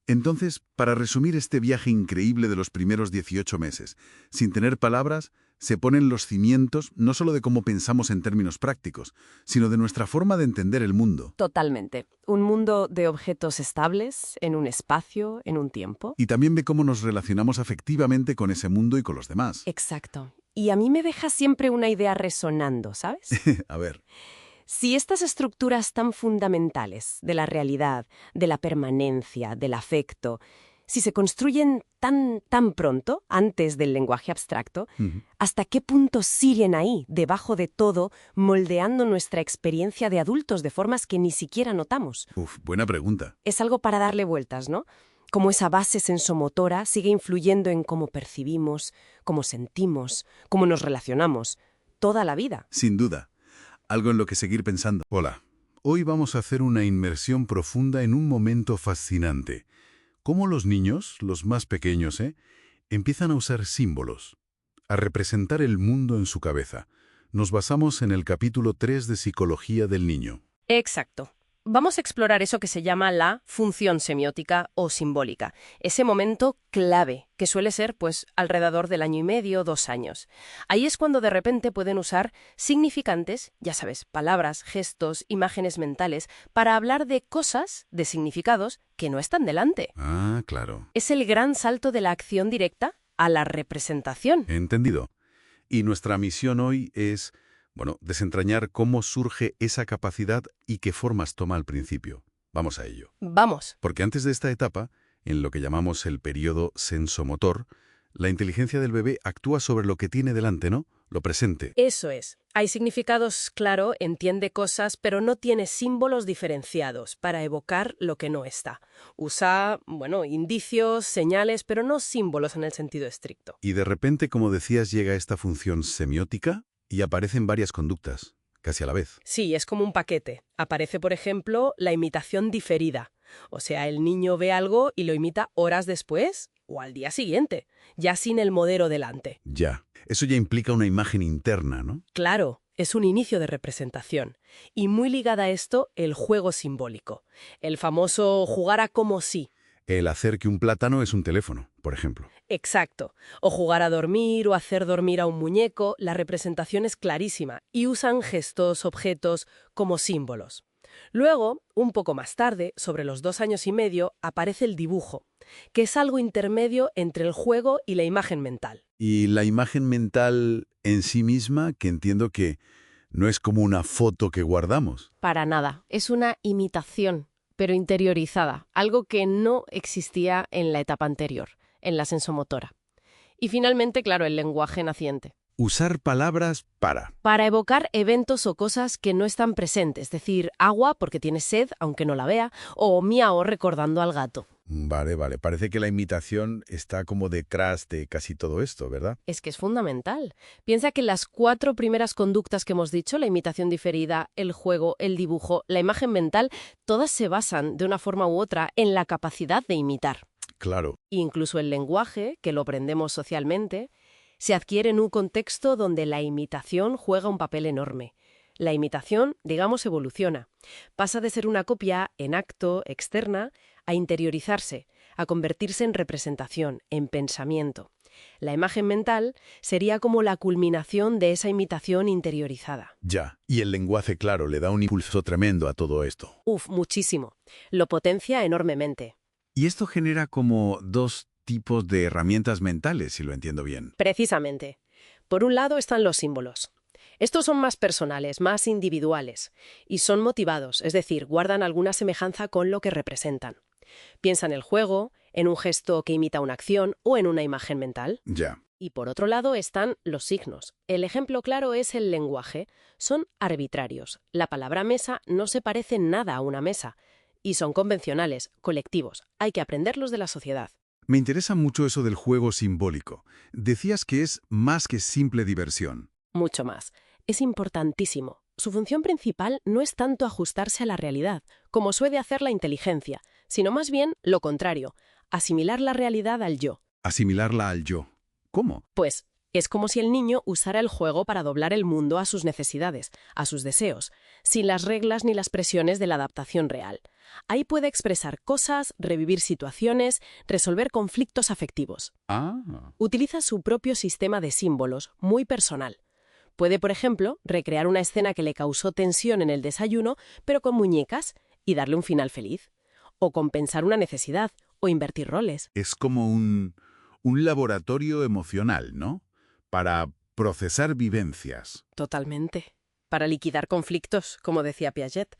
Entonces, para resumir este viaje increíble de los primeros 18 meses, sin tener palabras, se ponen los cimientos no solo de cómo pensamos en términos prácticos, sino de nuestra forma de entender el mundo. Totalmente. Un mundo de objetos estables, en un espacio, en un tiempo. Y también de cómo nos relacionamos afectivamente con ese mundo y con los demás. Exacto. Y a mí me deja siempre una idea resonando, ¿sabes? A ver. Si estas estructuras tan fundamentales de la realidad, de la permanencia, del afecto, si se construyen tan pronto, antes del lenguaje abstracto, ¿hasta qué punto siguen ahí, debajo de todo, moldeando nuestra experiencia de adultos de formas que ni siquiera notamos? Buena pregunta. Es algo para darle vueltas, ¿no? Cómo esa base sensomotora sigue influyendo en cómo percibimos, cómo sentimos, cómo nos relacionamos, toda la vida. Sin duda. Algo en lo que seguir pensando. Hola. Hoy vamos a hacer una inmersión profunda en un momento fascinante. Cómo los niños, los más pequeños, empiezan a usar símbolos, a representar el mundo en su cabeza. Nos basamos en el capítulo 3 de Psicología del Niño. Exacto. vamos a explorar eso que se llama la función semiótica o simbólica, ese momento clave, que suele ser pues alrededor del 1,5 años, 2 años. Ahí es cuando de repente pueden usar significantes, ya sabes, palabras, gestos, imágenes mentales, para hablar de cosas, de significados, que no están delante. Ah, claro. Es el gran salto de la acción directa a la representación. Entendido. Y nuestra misión hoy es, desentrañar cómo surge esa capacidad y qué formas toma al principio. Vamos a ello. Vamos. Porque antes de esta etapa, en lo que llamamos el periodo sensomotor, la inteligencia del bebé actúa sobre lo que tiene delante, ¿no? Lo presente. Eso es. Hay significados, claro, entiende cosas, pero no tiene símbolos diferenciados para evocar lo que no está. Usa, indicios, señales, pero no símbolos en el sentido estricto. Y de repente, como decías, llega esta función semiótica y aparecen varias conductas, casi a la vez. Sí, es como un paquete. Aparece, por ejemplo, la imitación diferida. O sea, el niño ve algo y lo imita horas después o al día siguiente, ya sin el modelo delante. Ya. Eso ya implica una imagen interna, ¿no? Claro, es un inicio de representación. Y muy ligada a esto, el juego simbólico. El famoso jugar a como si. El hacer que un plátano es un teléfono, por ejemplo. Exacto. O jugar a dormir o hacer dormir a un muñeco, la representación es clarísima y usan gestos, objetos como símbolos. Luego, un poco más tarde, sobre los 2,5 años, aparece el dibujo, que es algo intermedio entre el juego y la imagen mental. Y la imagen mental en sí misma, que entiendo que no es como una foto que guardamos. Para nada. Es una imitación, pero interiorizada, algo que no existía en la etapa anterior, en la sensomotora. Y finalmente, claro, el lenguaje naciente. Usar palabras Para evocar eventos o cosas que no están presentes, es decir, agua porque tiene sed, aunque no la vea, o miau recordando al gato. Vale. Parece que la imitación está como detrás de casi todo esto, ¿verdad? Es que es fundamental. Piensa que las 4 primeras conductas que hemos dicho, la imitación diferida, el juego, el dibujo, la imagen mental, todas se basan de una forma u otra en la capacidad de imitar. Claro. Incluso el lenguaje, que lo aprendemos socialmente, se adquiere en un contexto donde la imitación juega un papel enorme. La imitación, digamos, evoluciona. Pasa de ser una copia en acto, externa, a interiorizarse, a convertirse en representación, en pensamiento. La imagen mental sería como la culminación de esa imitación interiorizada. Ya. Y el lenguaje, claro, le da un impulso tremendo a todo esto. Muchísimo. Lo potencia enormemente. Y esto genera como dos tipos de herramientas mentales, si lo entiendo bien. Precisamente. Por un lado están los símbolos. Estos son más personales, más individuales, y son motivados, es decir, guardan alguna semejanza con lo que representan. Piensa en el juego, en un gesto que imita una acción o en una imagen mental. Ya. Y por otro lado están los signos. El ejemplo claro es el lenguaje. Son arbitrarios. La palabra mesa no se parece nada a una mesa. Y son convencionales, colectivos. Hay que aprenderlos de la sociedad. Me interesa mucho eso del juego simbólico. Decías que es más que simple diversión. Mucho más. Es importantísimo. Su función principal no es tanto ajustarse a la realidad, como suele hacer la inteligencia, sino más bien lo contrario, asimilar la realidad al yo. Asimilarla al yo. ¿Cómo? Pues es como si el niño usara el juego para doblar el mundo a sus necesidades, a sus deseos, sin las reglas ni las presiones de la adaptación real. Ahí puede expresar cosas, revivir situaciones, resolver conflictos afectivos. Utiliza su propio sistema de símbolos, muy personal. Puede, por ejemplo, recrear una escena que le causó tensión en el desayuno, pero con muñecas, y darle un final feliz. O compensar una necesidad, o invertir roles. Es como un laboratorio emocional, ¿no? Para procesar vivencias. Totalmente. Para liquidar conflictos, como decía Piaget.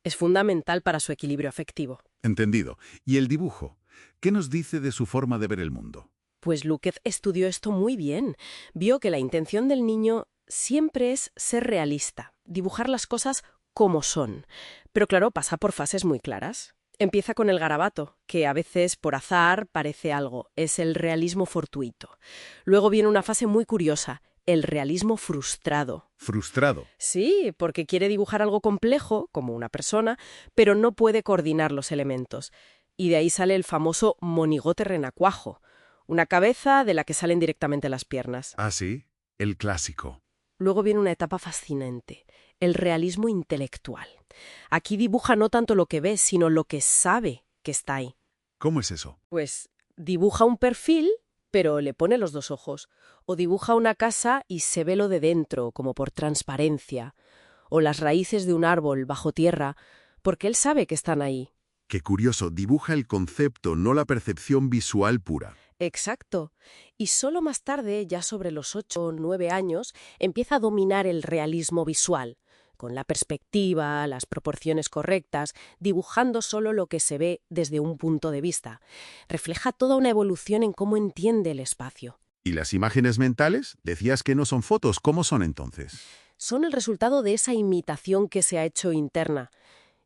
Es fundamental para su equilibrio afectivo. Entendido. ¿Y el dibujo? ¿Qué nos dice de su forma de ver el mundo? Pues Lukács estudió esto muy bien. Vio que la intención del niño siempre es ser realista, dibujar las cosas como son. Pero claro, pasa por fases muy claras. Empieza con el garabato, que a veces por azar parece algo, es el realismo fortuito. Luego viene una fase muy curiosa, el realismo frustrado. ¿Frustrado? Sí, porque quiere dibujar algo complejo, como una persona, pero no puede coordinar los elementos. Y de ahí sale el famoso monigote renacuajo, una cabeza de la que salen directamente las piernas. Ah, sí, el clásico. Luego viene una etapa fascinante, el realismo intelectual. Aquí dibuja no tanto lo que ve, sino lo que sabe que está ahí. ¿Cómo es eso? Pues dibuja un perfil, pero le pone los dos ojos. O dibuja una casa y se ve lo de dentro, como por transparencia. O las raíces de un árbol bajo tierra, porque él sabe que están ahí. Qué curioso, dibuja el concepto, no la percepción visual pura. Exacto. Y solo más tarde, ya sobre los 8 o 9 años, empieza a dominar el realismo visual, con la perspectiva, las proporciones correctas, dibujando solo lo que se ve desde un punto de vista. Refleja toda una evolución en cómo entiende el espacio. ¿Y las imágenes mentales? Decías que no son fotos, ¿cómo son entonces? Son el resultado de esa imitación que se ha hecho interna.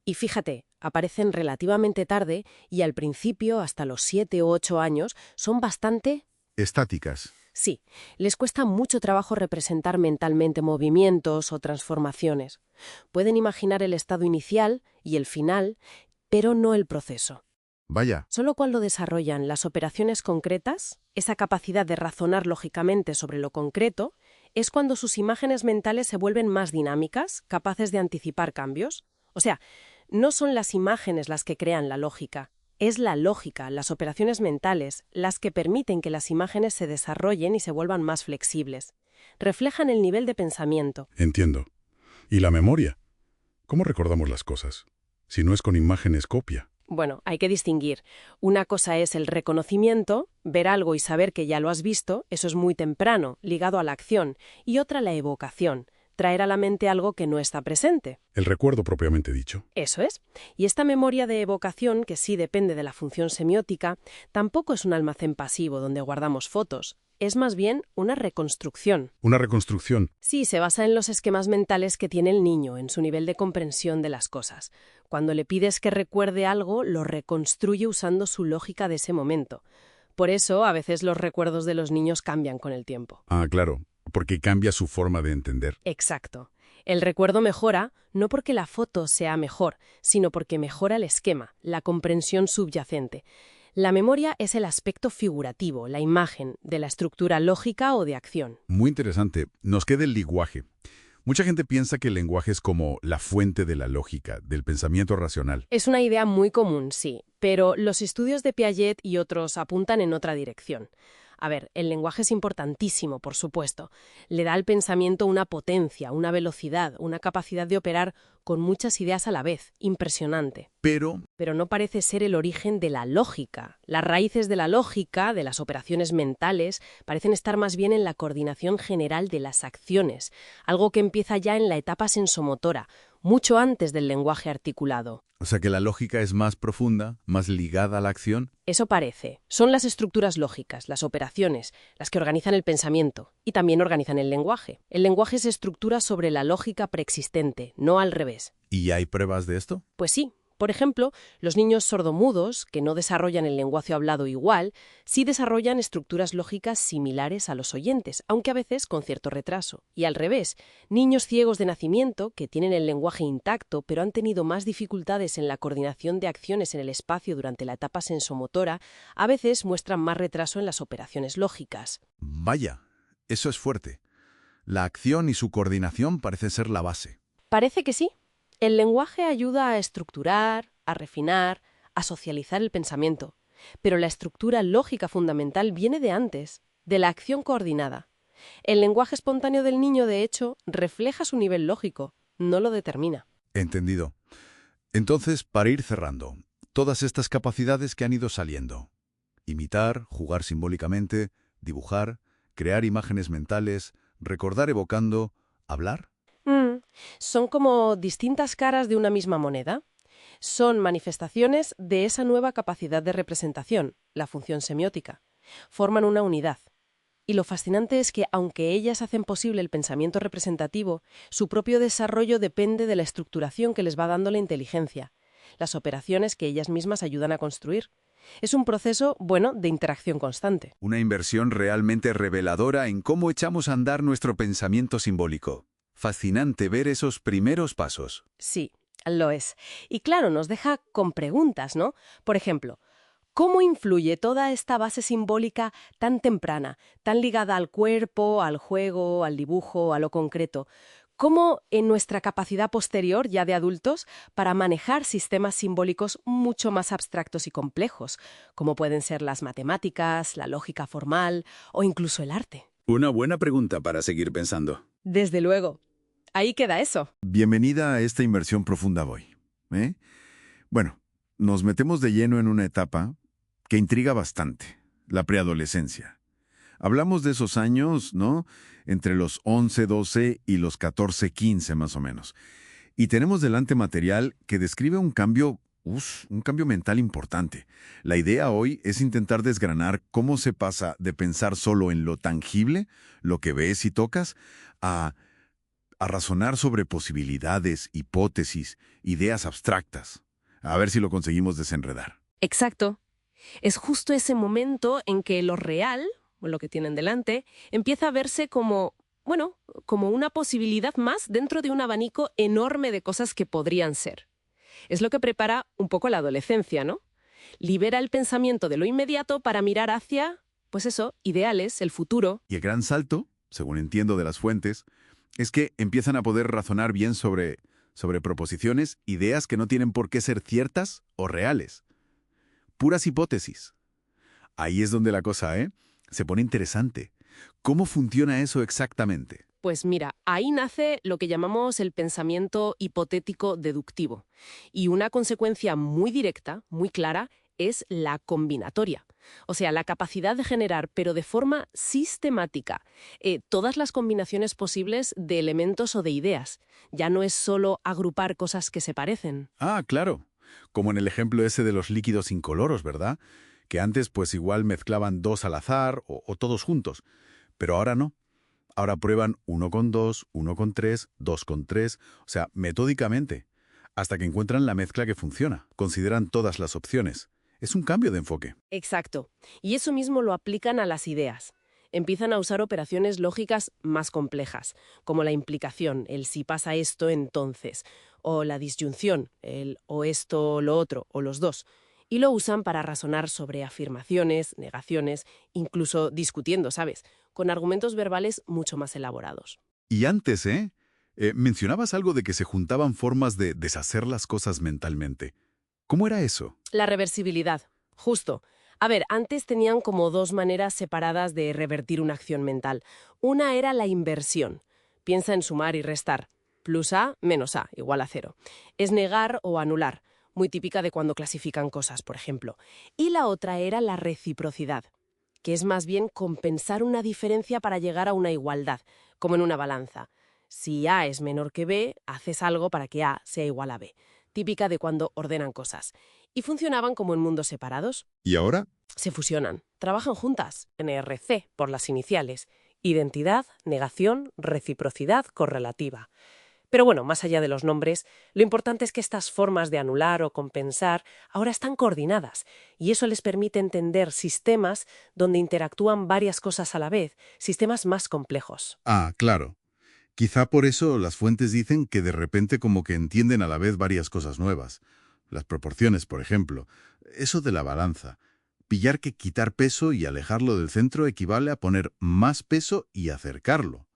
Y fíjate, aparecen relativamente tarde y al principio, hasta los 7 o 8 años, son bastante... Estáticas. Sí, les cuesta mucho trabajo representar mentalmente movimientos o transformaciones. Pueden imaginar el estado inicial y el final, pero no el proceso. Vaya, Solo cuando desarrollan las operaciones concretas, esa capacidad de razonar lógicamente sobre lo concreto, es cuando sus imágenes mentales se vuelven más dinámicas, capaces de anticipar cambios. O sea, no son las imágenes las que crean la lógica, es la lógica, las operaciones mentales, las que permiten que las imágenes se desarrollen y se vuelvan más flexibles. Reflejan el nivel de pensamiento. Entiendo. ¿Y la memoria? ¿Cómo recordamos las cosas? Si no es con imágenes copia. Bueno, hay que distinguir. Una cosa es el reconocimiento, ver algo y saber que ya lo has visto, eso es muy temprano, ligado a la acción, y otra la evocación, traer a la mente algo que no está presente. El recuerdo propiamente dicho. Eso es. Y esta memoria de evocación, que sí depende de la función semiótica, tampoco es un almacén pasivo donde guardamos fotos. Es más bien una reconstrucción. Una reconstrucción. Sí, se basa en los esquemas mentales que tiene el niño, en su nivel de comprensión de las cosas. Cuando le pides que recuerde algo, lo reconstruye usando su lógica de ese momento. Por eso, a veces los recuerdos de los niños cambian con el tiempo. Ah, claro, porque cambia su forma de entender. Exacto. El recuerdo mejora no porque la foto sea mejor, sino porque mejora el esquema, la comprensión subyacente. La memoria es el aspecto figurativo, la imagen, de la estructura lógica o de acción. Muy interesante. Nos queda el lenguaje. Mucha gente piensa que el lenguaje es como la fuente de la lógica, del pensamiento racional. Es una idea muy común, sí, pero los estudios de Piaget y otros apuntan en otra dirección. A ver, el lenguaje es importantísimo, por supuesto. Le da al pensamiento una potencia, una velocidad, una capacidad de operar con muchas ideas a la vez, impresionante. Pero Pero no parece ser el origen de la lógica. Las raíces de la lógica, de las operaciones mentales, parecen estar más bien en la coordinación general de las acciones, algo que empieza ya en la etapa sensomotora, mucho antes del lenguaje articulado. O sea que la lógica es más profunda, más ligada a la acción. Eso parece. Son las estructuras lógicas, las operaciones, las que organizan el pensamiento y también organizan el lenguaje. El lenguaje se estructura sobre la lógica preexistente, no al revés. ¿Y hay pruebas de esto? Pues sí. Por ejemplo, los niños sordomudos, que no desarrollan el lenguaje hablado igual, sí desarrollan estructuras lógicas similares a los oyentes, aunque a veces con cierto retraso. Y al revés, niños ciegos de nacimiento, que tienen el lenguaje intacto, pero han tenido más dificultades en la coordinación de acciones en el espacio durante la etapa sensomotora, a veces muestran más retraso en las operaciones lógicas. Vaya, eso es fuerte. La acción y su coordinación parece ser la base. Parece que sí. El lenguaje ayuda a estructurar, a refinar, a socializar el pensamiento. Pero la estructura lógica fundamental viene de antes, de la acción coordinada. El lenguaje espontáneo del niño, de hecho, refleja su nivel lógico, no lo determina. Entendido. Entonces, para ir cerrando, todas estas capacidades que han ido saliendo. Imitar, jugar simbólicamente, dibujar, crear imágenes mentales, recordar evocando, hablar. Son como distintas caras de una misma moneda. Son manifestaciones de esa nueva capacidad de representación, la función semiótica. Forman una unidad. Y lo fascinante es que, aunque ellas hacen posible el pensamiento representativo, su propio desarrollo depende de la estructuración que les va dando la inteligencia, las operaciones que ellas mismas ayudan a construir. Es un proceso, de interacción constante. Una inversión realmente reveladora en cómo echamos a andar nuestro pensamiento simbólico. Fascinante ver esos primeros pasos. Sí, lo es. Y claro, nos deja con preguntas, ¿no? Por ejemplo, ¿cómo influye toda esta base simbólica tan temprana, tan ligada al cuerpo, al juego, al dibujo, a lo concreto? como en nuestra capacidad posterior, ya de adultos, para manejar sistemas simbólicos mucho más abstractos y complejos, como pueden ser las matemáticas, la lógica formal o incluso el arte. Una buena pregunta para seguir pensando. Desde luego. Ahí queda eso. Bienvenida a esta inmersión profunda hoy. Bueno, nos metemos de lleno en una etapa que intriga bastante, la preadolescencia. Hablamos de esos años, ¿no? Entre los 11, 12 y los 14, 15 más o menos. Y tenemos delante material que describe un cambio mental importante. La idea hoy es intentar desgranar cómo se pasa de pensar solo en lo tangible, lo que ves y tocas, a razonar sobre posibilidades, hipótesis, ideas abstractas. A ver si lo conseguimos desenredar. Exacto. Es justo ese momento en que lo real, lo que tienen delante, empieza a verse como una posibilidad más dentro de un abanico enorme de cosas que podrían ser. Es lo que prepara un poco la adolescencia, ¿no? Libera el pensamiento de lo inmediato para mirar hacia, ideales, el futuro. Y el gran salto, según entiendo de las fuentes, es que empiezan a poder razonar bien sobre proposiciones, ideas que no tienen por qué ser ciertas o reales. Puras hipótesis. Ahí es donde la cosa, se pone interesante. ¿Cómo funciona eso exactamente? Pues mira, ahí nace lo que llamamos el pensamiento hipotético deductivo. Y una consecuencia muy directa, muy clara, es la combinatoria. O sea, la capacidad de generar, pero de forma sistemática, todas las combinaciones posibles de elementos o de ideas. Ya no es solo agrupar cosas que se parecen. Ah, claro. Como en el ejemplo ese de los líquidos incoloros, ¿verdad? Que antes pues igual mezclaban dos al azar o todos juntos. Pero ahora no. Ahora prueban 1 con 2, 1 con 3, 2 con 3, o sea, metódicamente, hasta que encuentran la mezcla que funciona. Consideran todas las opciones. Es un cambio de enfoque. Exacto. Y eso mismo lo aplican a las ideas. Empiezan a usar operaciones lógicas más complejas, como la implicación, el si pasa esto, entonces, o la disyunción, el o esto, lo otro, o los dos. Y lo usan para razonar sobre afirmaciones, negaciones, incluso discutiendo, ¿sabes?, con argumentos verbales mucho más elaborados. Y antes, mencionabas algo de que se juntaban formas de deshacer las cosas mentalmente. ¿Cómo era eso? La reversibilidad, justo. A ver, antes tenían como dos maneras separadas de revertir una acción mental. Una era la inversión. Piensa en sumar y restar. Plus A menos A igual a 0. Es negar o anular, muy típica de cuando clasifican cosas, por ejemplo. Y la otra era la reciprocidad, que es más bien compensar una diferencia para llegar a una igualdad, como en una balanza. Si A es menor que B, haces algo para que A sea igual a B. Típica de cuando ordenan cosas. Y funcionaban como en mundos separados. ¿Y ahora? Se fusionan, trabajan juntas, NRC por las iniciales. Identidad, negación, reciprocidad, correlativa. Pero bueno, más allá de los nombres, lo importante es que estas formas de anular o compensar ahora están coordinadas, y eso les permite entender sistemas donde interactúan varias cosas a la vez, sistemas más complejos. Ah, claro. Quizá por eso las fuentes dicen que de repente como que entienden a la vez varias cosas nuevas. Las proporciones, por ejemplo. Eso de la balanza. Pillar que quitar peso y alejarlo del centro equivale a poner más peso y acercarlo.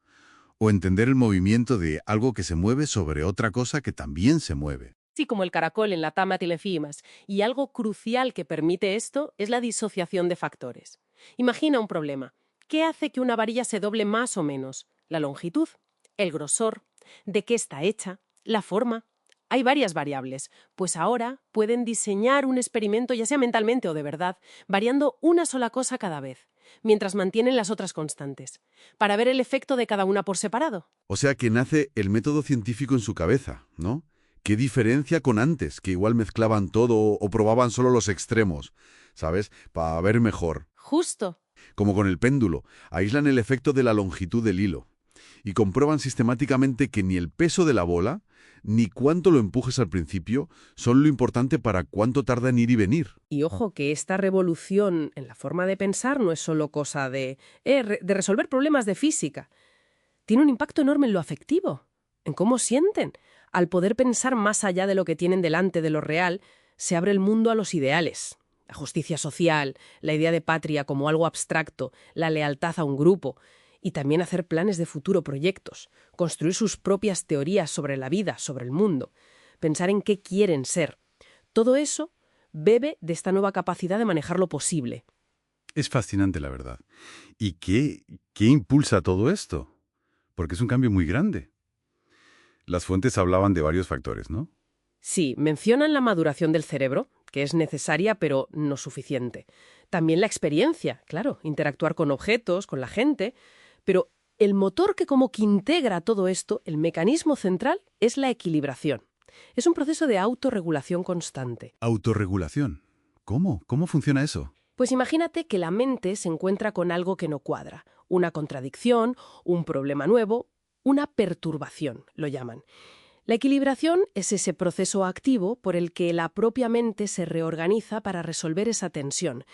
O entender el movimiento de algo que se mueve sobre otra cosa que también se mueve. Sí, como el caracol en la tamatilefimas. Y algo crucial que permite esto es la disociación de factores. Imagina un problema. ¿Qué hace que una varilla se doble más o menos? La longitud, el grosor, de qué está hecha, la forma. Hay varias variables, pues ahora pueden diseñar un experimento, ya sea mentalmente o de verdad, variando una sola cosa cada vez, mientras mantienen las otras constantes, para ver el efecto de cada una por separado. O sea que nace el método científico en su cabeza, ¿no? ¿Qué diferencia con antes, que igual mezclaban todo o probaban solo los extremos, ¿sabes? Para ver mejor. Justo. Como con el péndulo, aíslan el efecto de la longitud del hilo y comprueban sistemáticamente que ni el peso de la bola ni cuánto lo empujes al principio son lo importante para cuánto tarda en ir y venir. Y ojo que esta revolución en la forma de pensar no es solo cosa de resolver problemas de física. Tiene un impacto enorme en lo afectivo, en cómo sienten. Al poder pensar más allá de lo que tienen delante de lo real, se abre el mundo a los ideales. La justicia social, la idea de patria como algo abstracto, la lealtad a un grupo. Y también hacer planes de futuro, proyectos, construir sus propias teorías sobre la vida, sobre el mundo, pensar en qué quieren ser. Todo eso bebe de esta nueva capacidad de manejar lo posible. Es fascinante, la verdad. ¿Y qué impulsa todo esto? Porque es un cambio muy grande. Las fuentes hablaban de varios factores, ¿no? Sí, mencionan la maduración del cerebro, que es necesaria pero no suficiente. También la experiencia, claro, interactuar con objetos, con la gente. Pero el motor que como que integra todo esto, el mecanismo central, es la equilibración. Es un proceso de autorregulación constante. Autorregulación. ¿Cómo? ¿Cómo funciona eso? Pues imagínate que la mente se encuentra con algo que no cuadra, una contradicción, un problema nuevo, una perturbación, lo llaman. La equilibración es ese proceso activo por el que la propia mente se reorganiza para resolver esa tensión.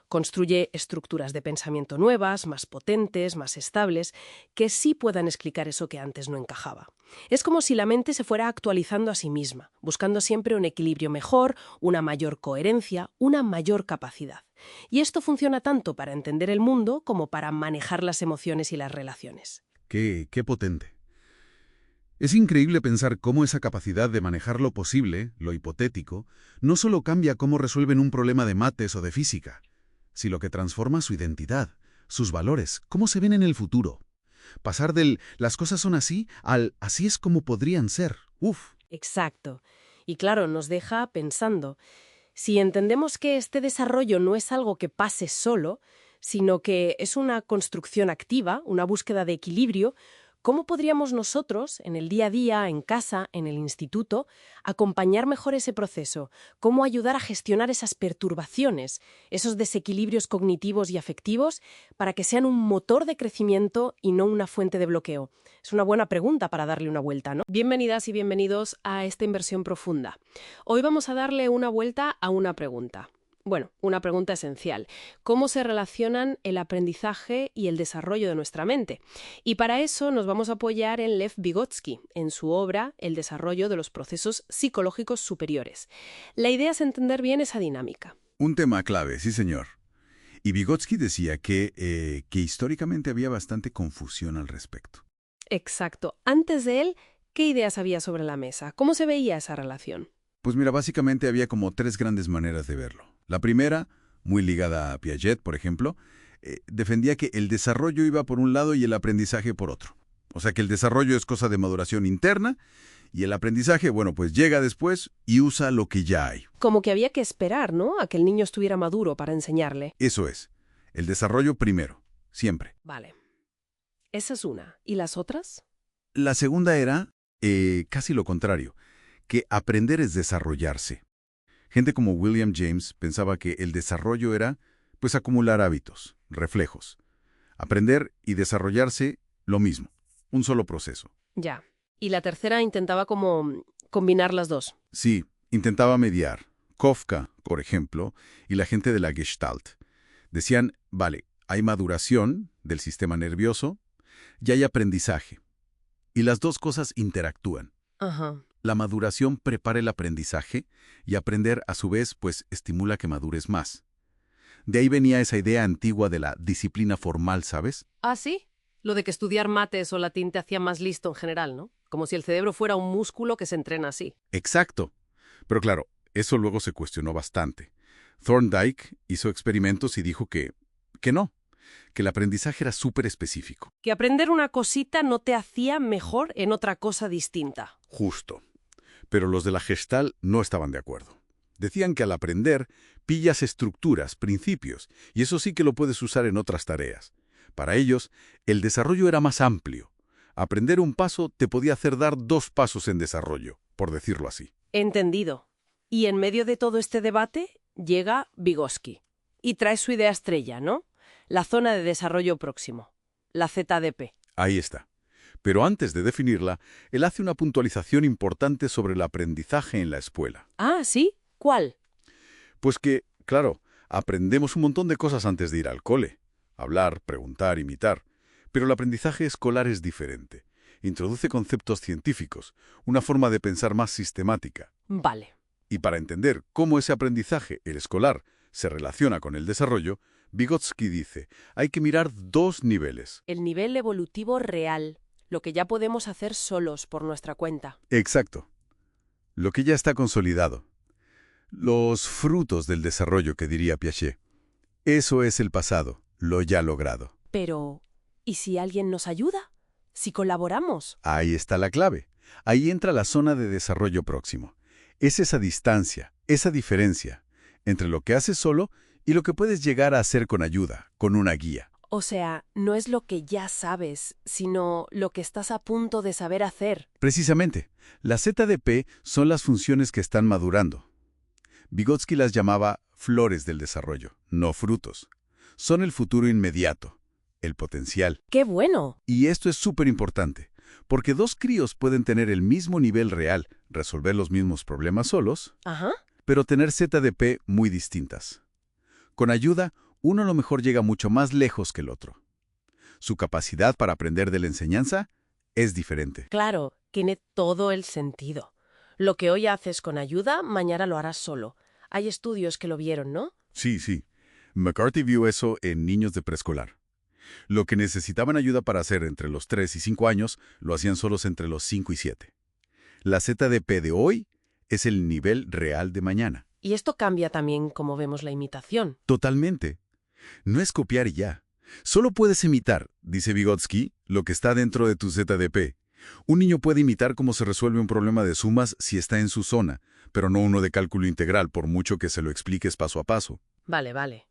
Construye estructuras de pensamiento nuevas, más potentes, más estables, que sí puedan explicar eso que antes no encajaba. Es como si la mente se fuera actualizando a sí misma, buscando siempre un equilibrio mejor, una mayor coherencia, una mayor capacidad. Y esto funciona tanto para entender el mundo como para manejar las emociones y las relaciones. Qué potente. Es increíble pensar cómo esa capacidad de manejar lo posible, lo hipotético, no solo cambia cómo resuelven un problema de mates o de física, sino que transforma su identidad, sus valores, cómo se ven en el futuro. Pasar del «las cosas son así» al «así es como podrían ser». ¡Uf! Exacto. Y claro, nos deja pensando. Si entendemos que este desarrollo no es algo que pase solo, sino que es una construcción activa, una búsqueda de equilibrio, ¿cómo podríamos nosotros, en el día a día, en casa, en el instituto, acompañar mejor ese proceso? ¿Cómo ayudar a gestionar esas perturbaciones, esos desequilibrios cognitivos y afectivos, para que sean un motor de crecimiento y no una fuente de bloqueo? Es una buena pregunta para darle una vuelta, ¿no? Bienvenidas y bienvenidos a esta inversión profunda. Hoy vamos a darle una vuelta a una pregunta. Bueno, una pregunta esencial. ¿Cómo se relacionan el aprendizaje y el desarrollo de nuestra mente? Y para eso nos vamos a apoyar en Lev Vygotsky, en su obra El desarrollo de los procesos psicológicos superiores. La idea es entender bien esa dinámica. Un tema clave, sí señor. Y Vygotsky decía que históricamente había bastante confusión al respecto. Exacto. Antes de él, ¿qué ideas había sobre la mesa? ¿Cómo se veía esa relación? Pues mira, básicamente había como tres grandes maneras de verlo. La primera, muy ligada a Piaget, por ejemplo, defendía que el desarrollo iba por un lado y el aprendizaje por otro. O sea que el desarrollo es cosa de maduración interna y el aprendizaje, bueno, pues llega después y usa lo que ya hay. Como que había que esperar, ¿no?, a que el niño estuviera maduro para enseñarle. Eso es. El desarrollo primero, siempre. Vale. Esa es una. ¿Y las otras? La segunda era casi lo contrario, que aprender es desarrollarse. Gente como William James pensaba que el desarrollo era, pues, acumular hábitos, reflejos. Aprender y desarrollarse, lo mismo, un solo proceso. Ya. Y la tercera intentaba como combinar las dos. Sí, intentaba mediar. Kafka, por ejemplo, y la gente de la Gestalt. Decían, vale, hay maduración del sistema nervioso y hay aprendizaje. Y las dos cosas interactúan. Ajá. La maduración prepara el aprendizaje y aprender, a su vez, pues estimula que madures más. De ahí venía esa idea antigua de la disciplina formal, ¿sabes? ¿Ah, sí? Lo de que estudiar mates o latín te hacía más listo en general, ¿no? Como si el cerebro fuera un músculo que se entrena así. Exacto. Pero claro, eso luego se cuestionó bastante. Thorndike hizo experimentos y dijo que no, que el aprendizaje era súper específico. Que aprender una cosita no te hacía mejor en otra cosa distinta. Justo. Pero los de la Gestalt no estaban de acuerdo. Decían que al aprender, pillas estructuras, principios, y eso sí que lo puedes usar en otras tareas. Para ellos, el desarrollo era más amplio. Aprender un paso te podía hacer dar 2 pasos en desarrollo, por decirlo así. Entendido. Y en medio de todo este debate llega Vygotsky. Y trae su idea estrella, ¿no? La zona de desarrollo próximo. La ZDP. Ahí está. Pero antes de definirla, él hace una puntualización importante sobre el aprendizaje en la escuela. Ah, ¿sí? ¿Cuál? Pues que, claro, aprendemos un montón de cosas antes de ir al cole. Hablar, preguntar, imitar. Pero el aprendizaje escolar es diferente. Introduce conceptos científicos, una forma de pensar más sistemática. Vale. Y para entender cómo ese aprendizaje, el escolar, se relaciona con el desarrollo, Vygotsky dice, hay que mirar dos niveles. El nivel evolutivo real, lo que ya podemos hacer solos por nuestra cuenta. Exacto. Lo que ya está consolidado. Los frutos del desarrollo, que diría Piaget. Eso es el pasado, lo ya logrado. Pero, ¿y si alguien nos ayuda? ¿Si colaboramos? Ahí está la clave. Ahí entra la zona de desarrollo próximo. Es esa distancia, esa diferencia entre lo que haces solo y lo que puedes llegar a hacer con ayuda, con una guía. O sea, no es lo que ya sabes, sino lo que estás a punto de saber hacer. Precisamente, las ZDP son las funciones que están madurando. Vygotsky las llamaba flores del desarrollo, no frutos. Son el futuro inmediato, el potencial. ¡Qué bueno! Y esto es súper importante, porque dos críos pueden tener el mismo nivel real, resolver los mismos problemas solos, Ajá. pero tener ZDP muy distintas. Con ayuda, uno a lo mejor llega mucho más lejos que el otro. Su capacidad para aprender de la enseñanza es diferente. Claro, tiene todo el sentido. Lo que hoy haces con ayuda, mañana lo harás solo. Hay estudios que lo vieron, ¿no? Sí, sí. McCarthy vio eso en niños de preescolar. Lo que necesitaban ayuda para hacer entre los 3 y 5 años, lo hacían solos entre los 5 y 7. La ZDP de hoy es el nivel real de mañana. Y esto cambia también cómo vemos la imitación. Totalmente. No es copiar y ya. Solo puedes imitar, dice Vygotsky, lo que está dentro de tu ZDP. Un niño puede imitar cómo se resuelve un problema de sumas si está en su zona, pero no uno de cálculo integral, por mucho que se lo expliques paso a paso. Vale, vale.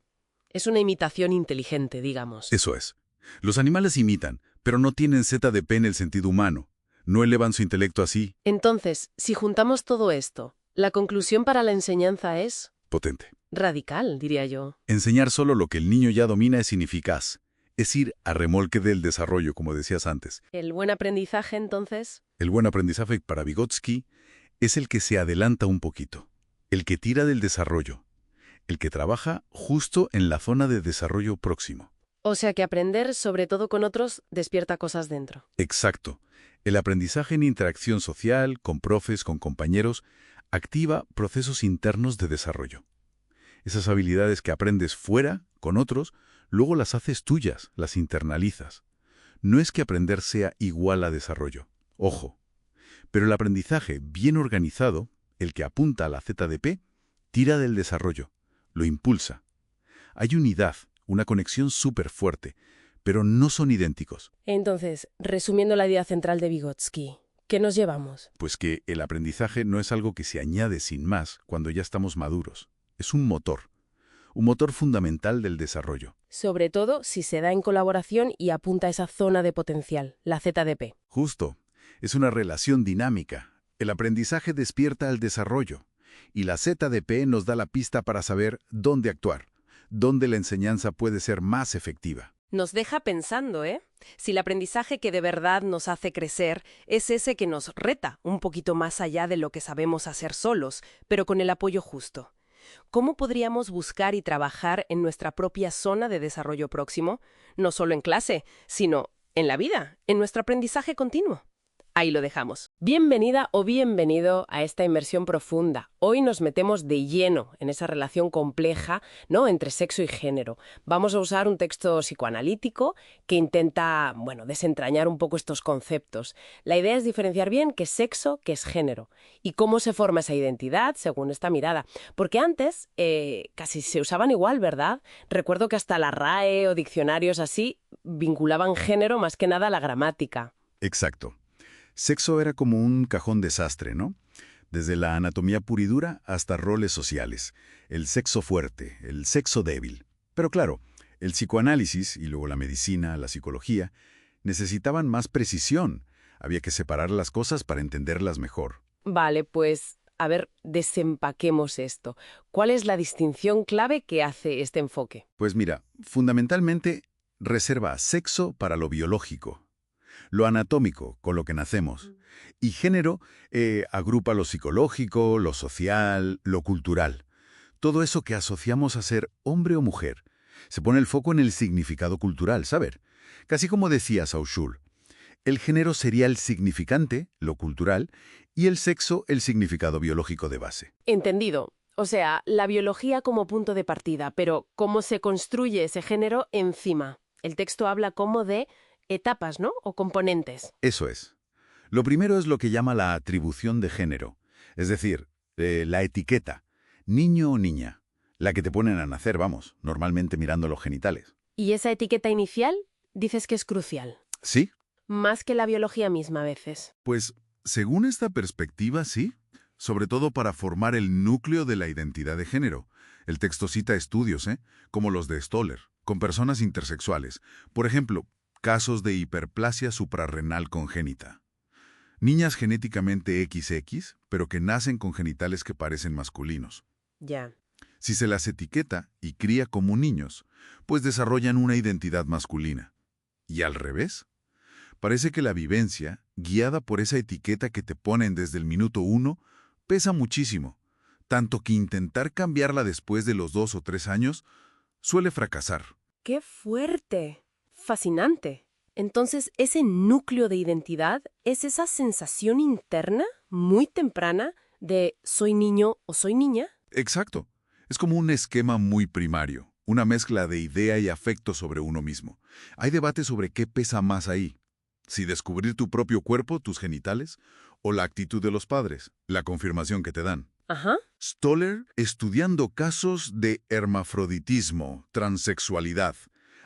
Es una imitación inteligente, digamos. Eso es. Los animales imitan, pero no tienen ZDP en el sentido humano. No elevan su intelecto así. Entonces, si juntamos todo esto, la conclusión para la enseñanza es Potente. radical, diría yo. Enseñar solo lo que el niño ya domina es ineficaz. Es ir a remolque del desarrollo, como decías antes. ¿El buen aprendizaje, entonces? El buen aprendizaje para Vygotsky es el que se adelanta un poquito, el que tira del desarrollo, el que trabaja justo en la zona de desarrollo próximo. O sea que aprender, sobre todo con otros, despierta cosas dentro. Exacto. El aprendizaje en interacción social, con profes, con compañeros, activa procesos internos de desarrollo. Esas habilidades que aprendes fuera, con otros, luego las haces tuyas, las internalizas. No es que aprender sea igual a desarrollo. Ojo. Pero el aprendizaje bien organizado, el que apunta a la ZDP, tira del desarrollo, lo impulsa. Hay unidad, una conexión súper fuerte, pero no son idénticos. Entonces, resumiendo la idea central de Vygotsky, ¿qué nos llevamos? Pues que el aprendizaje no es algo que se añade sin más cuando ya estamos maduros. Es un motor fundamental del desarrollo. Sobre todo si se da en colaboración y apunta a esa zona de potencial, la ZDP. Justo. Es una relación dinámica. El aprendizaje despierta al desarrollo. Y la ZDP nos da la pista para saber dónde actuar, dónde la enseñanza puede ser más efectiva. Nos deja pensando, ¿eh? Si el aprendizaje que de verdad nos hace crecer es ese que nos reta un poquito más allá de lo que sabemos hacer solos, pero con el apoyo justo. ¿Cómo podríamos buscar y trabajar en nuestra propia zona de desarrollo próximo? No solo en clase, sino en la vida, en nuestro aprendizaje continuo. Ahí lo dejamos. Bienvenida o bienvenido a esta inmersión profunda. Hoy nos metemos de lleno en esa relación compleja, ¿no?, entre sexo y género. Vamos a usar un texto psicoanalítico que intenta, desentrañar un poco estos conceptos. La idea es diferenciar bien qué es sexo, qué es género y cómo se forma esa identidad según esta mirada. Porque antes casi se usaban igual, ¿verdad? Recuerdo que hasta la RAE o diccionarios así vinculaban género más que nada a la gramática. Exacto. Sexo era como un cajón desastre, ¿no? Desde la anatomía pura y dura hasta roles sociales. El sexo fuerte, el sexo débil. Pero claro, el psicoanálisis y luego la medicina, la psicología, necesitaban más precisión. Había que separar las cosas para entenderlas mejor. Vale, pues, a ver, desempaquemos esto. ¿Cuál es la distinción clave que hace este enfoque? Pues mira, fundamentalmente reserva sexo para lo biológico, lo anatómico, con lo que nacemos, y género agrupa lo psicológico, lo social, lo cultural. Todo eso que asociamos a ser hombre o mujer. Se pone el foco en el significado cultural, ¿saber? Casi como decía Saussure. El género sería el significante, lo cultural, y el sexo el significado biológico de base. Entendido. O sea, la biología como punto de partida, pero cómo se construye ese género encima. El texto habla como de etapas, ¿no? O componentes. Eso es. Lo primero es lo que llama la atribución de género, es decir, la etiqueta, niño o niña, la que te ponen a nacer, vamos, normalmente mirando los genitales. Y esa etiqueta inicial dices que es crucial. ¿Sí? Más que la biología misma a veces. Pues, según esta perspectiva, sí. Sobre todo para formar el núcleo de la identidad de género. El texto cita estudios, como los de Stoller, con personas intersexuales. Por ejemplo, casos de hiperplasia suprarrenal congénita. Niñas genéticamente XX, pero que nacen con genitales que parecen masculinos. Ya. Si se las etiqueta y cría como niños, pues desarrollan una identidad masculina. Y al revés. Parece que la vivencia, guiada por esa etiqueta que te ponen desde el minuto 1, pesa muchísimo, tanto que intentar cambiarla después de los 2 o 3 años suele fracasar. ¡Qué fuerte! Fascinante. Entonces, ese núcleo de identidad es esa sensación interna, muy temprana, de soy niño o soy niña. Exacto. Es como un esquema muy primario, una mezcla de idea y afecto sobre uno mismo. Hay debate sobre qué pesa más ahí. Si descubrir tu propio cuerpo, tus genitales, o la actitud de los padres, la confirmación que te dan. Ajá. Stoller, estudiando casos de hermafroditismo, transexualidad,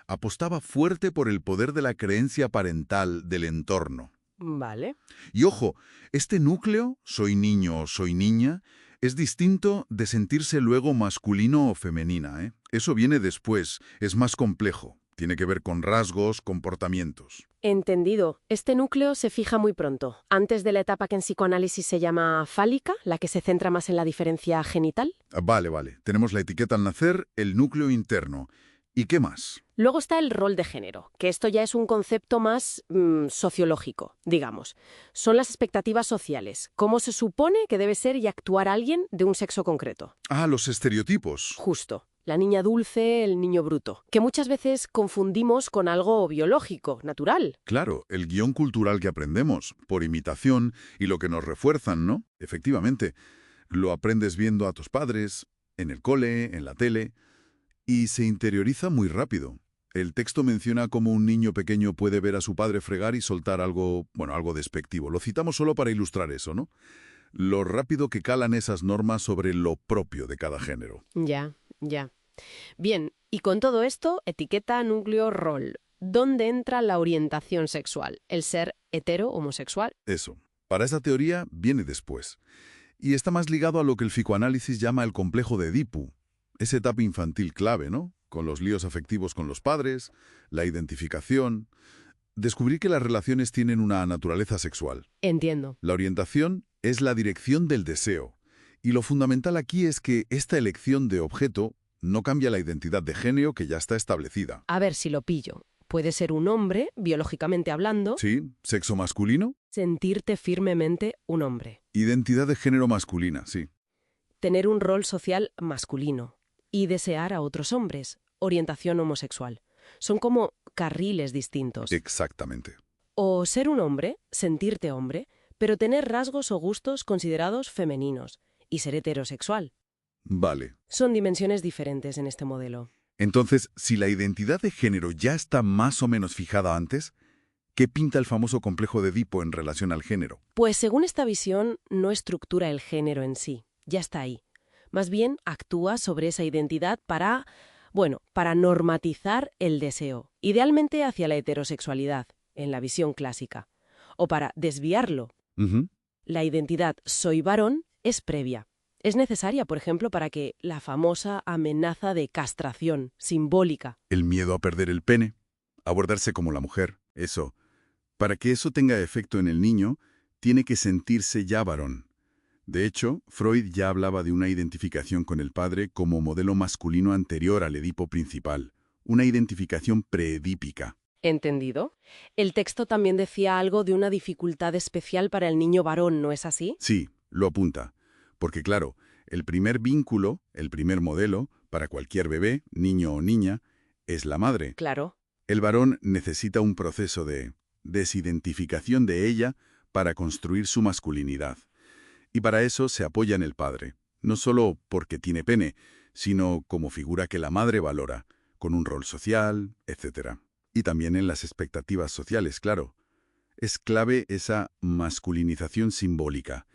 apostaba fuerte por el poder de la creencia parental del entorno. Vale. Y ojo, este núcleo, soy niño o soy niña, es distinto de sentirse luego masculino o femenina, ¿eh? Eso viene después, es más complejo. Tiene que ver con rasgos, comportamientos. Entendido. Este núcleo se fija muy pronto, antes de la etapa que en psicoanálisis se llama fálica, la que se centra más en la diferencia genital. Vale. Tenemos la etiqueta al nacer, el núcleo interno. ¿Y qué más? Luego está el rol de género, que esto ya es un concepto más sociológico, digamos. Son las expectativas sociales, cómo se supone que debe ser y actuar alguien de un sexo concreto. Ah, los estereotipos. Justo. La niña dulce, el niño bruto, que muchas veces confundimos con algo biológico, natural. Claro, el guión cultural que aprendemos, por imitación y lo que nos refuerzan, ¿no? Efectivamente, lo aprendes viendo a tus padres, en el cole, en la tele, y se interioriza muy rápido. El texto menciona cómo un niño pequeño puede ver a su padre fregar y soltar algo despectivo. Lo citamos solo para ilustrar eso, ¿no? Lo rápido que calan esas normas sobre lo propio de cada género. Ya. Bien, y con todo esto, etiqueta, núcleo, rol. ¿Dónde entra la orientación sexual? ¿El ser hetero, homosexual? Eso. Para esa teoría viene después. Y está más ligado a lo que el psicoanálisis llama el complejo de Edipo. Esa etapa infantil clave, ¿no? Con los líos afectivos con los padres, la identificación. Descubrir que las relaciones tienen una naturaleza sexual. Entiendo. La orientación es la dirección del deseo. Y lo fundamental aquí es que esta elección de objeto no cambia la identidad de género que ya está establecida. A ver si lo pillo. Puede ser un hombre, biológicamente hablando. Sí, sexo masculino. Sentirte firmemente un hombre. Identidad de género masculina, sí. Tener un rol social masculino. Y desear a otros hombres. Orientación homosexual. Son como carriles distintos. Exactamente. O ser un hombre, sentirte hombre, pero tener rasgos o gustos considerados femeninos. Y ser heterosexual. Vale. Son dimensiones diferentes en este modelo. Entonces, si la identidad de género ya está más o menos fijada antes, ¿qué pinta el famoso complejo de Edipo en relación al género? Pues según esta visión, no estructura el género en sí. Ya está ahí. Más bien actúa sobre esa identidad para normatizar el deseo. Idealmente hacia la heterosexualidad, en la visión clásica. O para desviarlo. La identidad soy varón es previa. Es necesaria, por ejemplo, para que la famosa amenaza de castración simbólica. El miedo a perder el pene, a abordarse como la mujer, eso. Para que eso tenga efecto en el niño, tiene que sentirse ya varón. De hecho, Freud ya hablaba de una identificación con el padre como modelo masculino anterior al Edipo principal, una identificación preedípica. ¿Entendido? El texto también decía algo de una dificultad especial para el niño varón, ¿no es así? Sí, lo apunta. Porque claro, el primer vínculo, el primer modelo, para cualquier bebé, niño o niña, es la madre. Claro. El varón necesita un proceso de desidentificación de ella para construir su masculinidad. Y para eso se apoya en el padre. no solo porque tiene pene, sino como figura que la madre valora, con un rol social, etc. Y también en las expectativas sociales, claro. Es clave esa masculinización simbólica,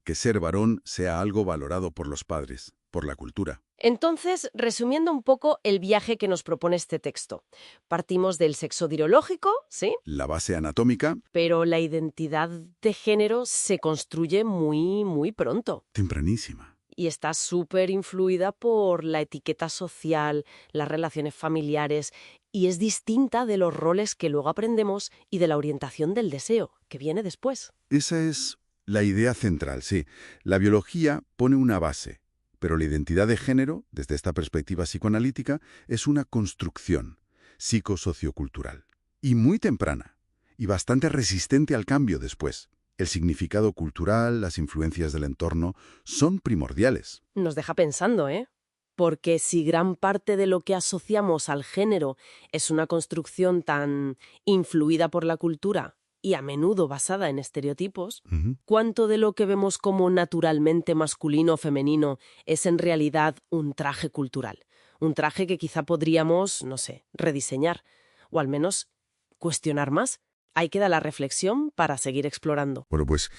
que ser varón sea algo valorado por los padres, por la cultura. Entonces, resumiendo un poco el viaje que nos propone este texto. Partimos del sexo dirológico, ¿sí? La base anatómica, Pero la identidad de género se construye muy, muy pronto. tempranísima. Y está súper influida por la etiqueta social, las relaciones familiares, y es distinta de los roles que luego aprendemos y de la orientación del deseo, que viene después. Esa es la idea central, sí. La biología pone una base, pero la identidad de género, desde esta perspectiva psicoanalítica, es una construcción psicosociocultural. Y muy temprana, y bastante resistente al cambio después. El significado cultural, las influencias del entorno, son primordiales. Nos deja pensando, ¿eh? Porque si gran parte de lo que asociamos al género es una construcción tan influida por la cultura y a menudo basada en estereotipos, ¿cuánto de lo que vemos como naturalmente masculino o femenino es en realidad un traje cultural? Un traje que quizá podríamos, no sé, rediseñar, o al menos cuestionar más. Ahí queda la reflexión para seguir explorando. Bueno, pues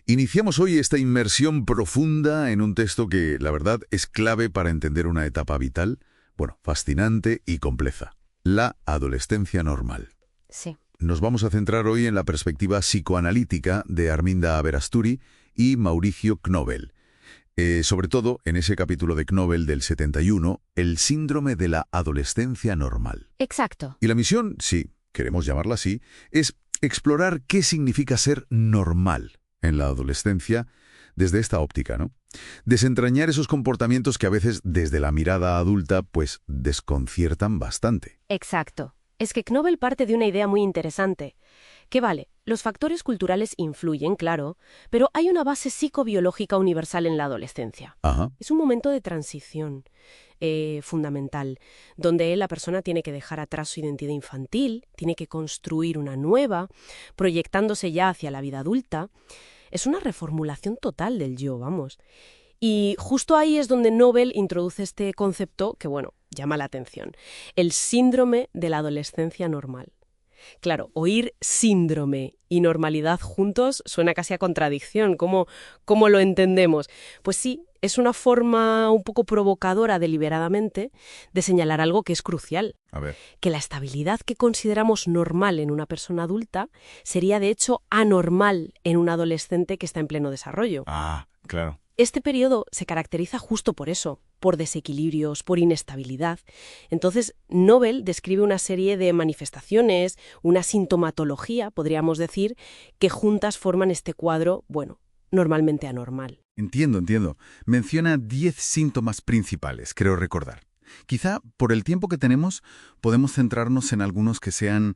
iniciamos hoy esta inmersión profunda en un texto que, la verdad, es clave para entender una etapa vital, fascinante y compleja. La adolescencia normal. Sí. Nos vamos a centrar hoy en la perspectiva psicoanalítica de Arminda Aberasturi y Mauricio Knobel. Sobre todo en ese capítulo de Knobel del 71, el síndrome de la adolescencia normal. Exacto. Y la misión, sí, queremos llamarla así, es explorar qué significa ser normal en la adolescencia desde esta óptica, ¿no? Desentrañar esos comportamientos que a veces desde la mirada adulta pues desconciertan bastante. Exacto. Es que Knobel parte de una idea muy interesante. Que vale, los factores culturales influyen, claro, pero hay una base psicobiológica universal en la adolescencia. Ajá. Es un momento de transición fundamental, donde la persona tiene que dejar atrás su identidad infantil, tiene que construir una nueva, proyectándose ya hacia la vida adulta. Es una reformulación total del yo, vamos. Y justo ahí es donde Knobel introduce este concepto que, llama la atención. El síndrome de la adolescencia normal. Claro, oír síndrome y normalidad juntos suena casi a contradicción. ¿Cómo lo entendemos? Pues sí, es una forma un poco provocadora deliberadamente de señalar algo que es crucial. A ver. Que la estabilidad que consideramos normal en una persona adulta sería de hecho anormal en un adolescente que está en pleno desarrollo. Ah, claro. Este periodo se caracteriza justo por eso, por desequilibrios, por inestabilidad. Entonces, Knobel describe una serie de manifestaciones, una sintomatología, podríamos decir, que juntas forman este cuadro, normalmente anormal. Entiendo. Menciona 10 síntomas principales, creo recordar. Quizá, por el tiempo que tenemos, podemos centrarnos en algunos que sean,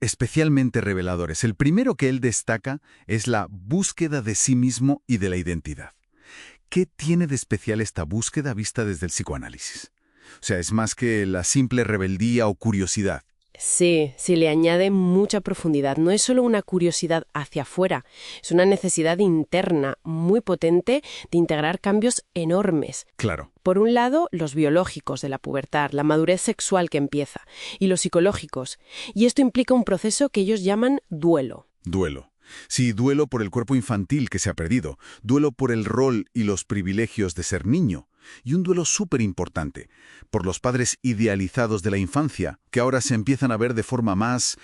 especialmente reveladores. El primero que él destaca es la búsqueda de sí mismo y de la identidad. ¿Qué tiene de especial esta búsqueda vista desde el psicoanálisis? O sea, es más que la simple rebeldía o curiosidad. Sí, le añade mucha profundidad. No es solo una curiosidad hacia afuera, es una necesidad interna muy potente de integrar cambios enormes. Claro. Por un lado, los biológicos de la pubertad, la madurez sexual que empieza, y los psicológicos. Y esto implica un proceso que ellos llaman duelo. Duelo. Sí, duelo por el cuerpo infantil que se ha perdido, duelo por el rol y los privilegios de ser niño, y un duelo súper importante, por los padres idealizados de la infancia, que ahora se empiezan a ver de forma más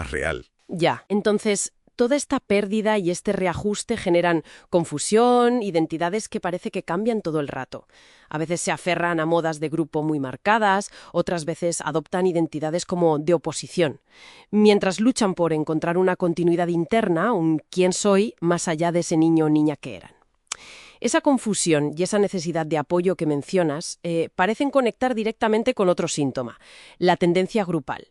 real. Ya, entonces, toda esta pérdida y este reajuste generan confusión, identidades que parece que cambian todo el rato. A veces se aferran a modas de grupo muy marcadas, otras veces adoptan identidades como de oposición, mientras luchan por encontrar una continuidad interna, un quién soy, más allá de ese niño o niña que eran. Esa confusión y esa necesidad de apoyo que mencionas parecen conectar directamente con otro síntoma, la tendencia grupal.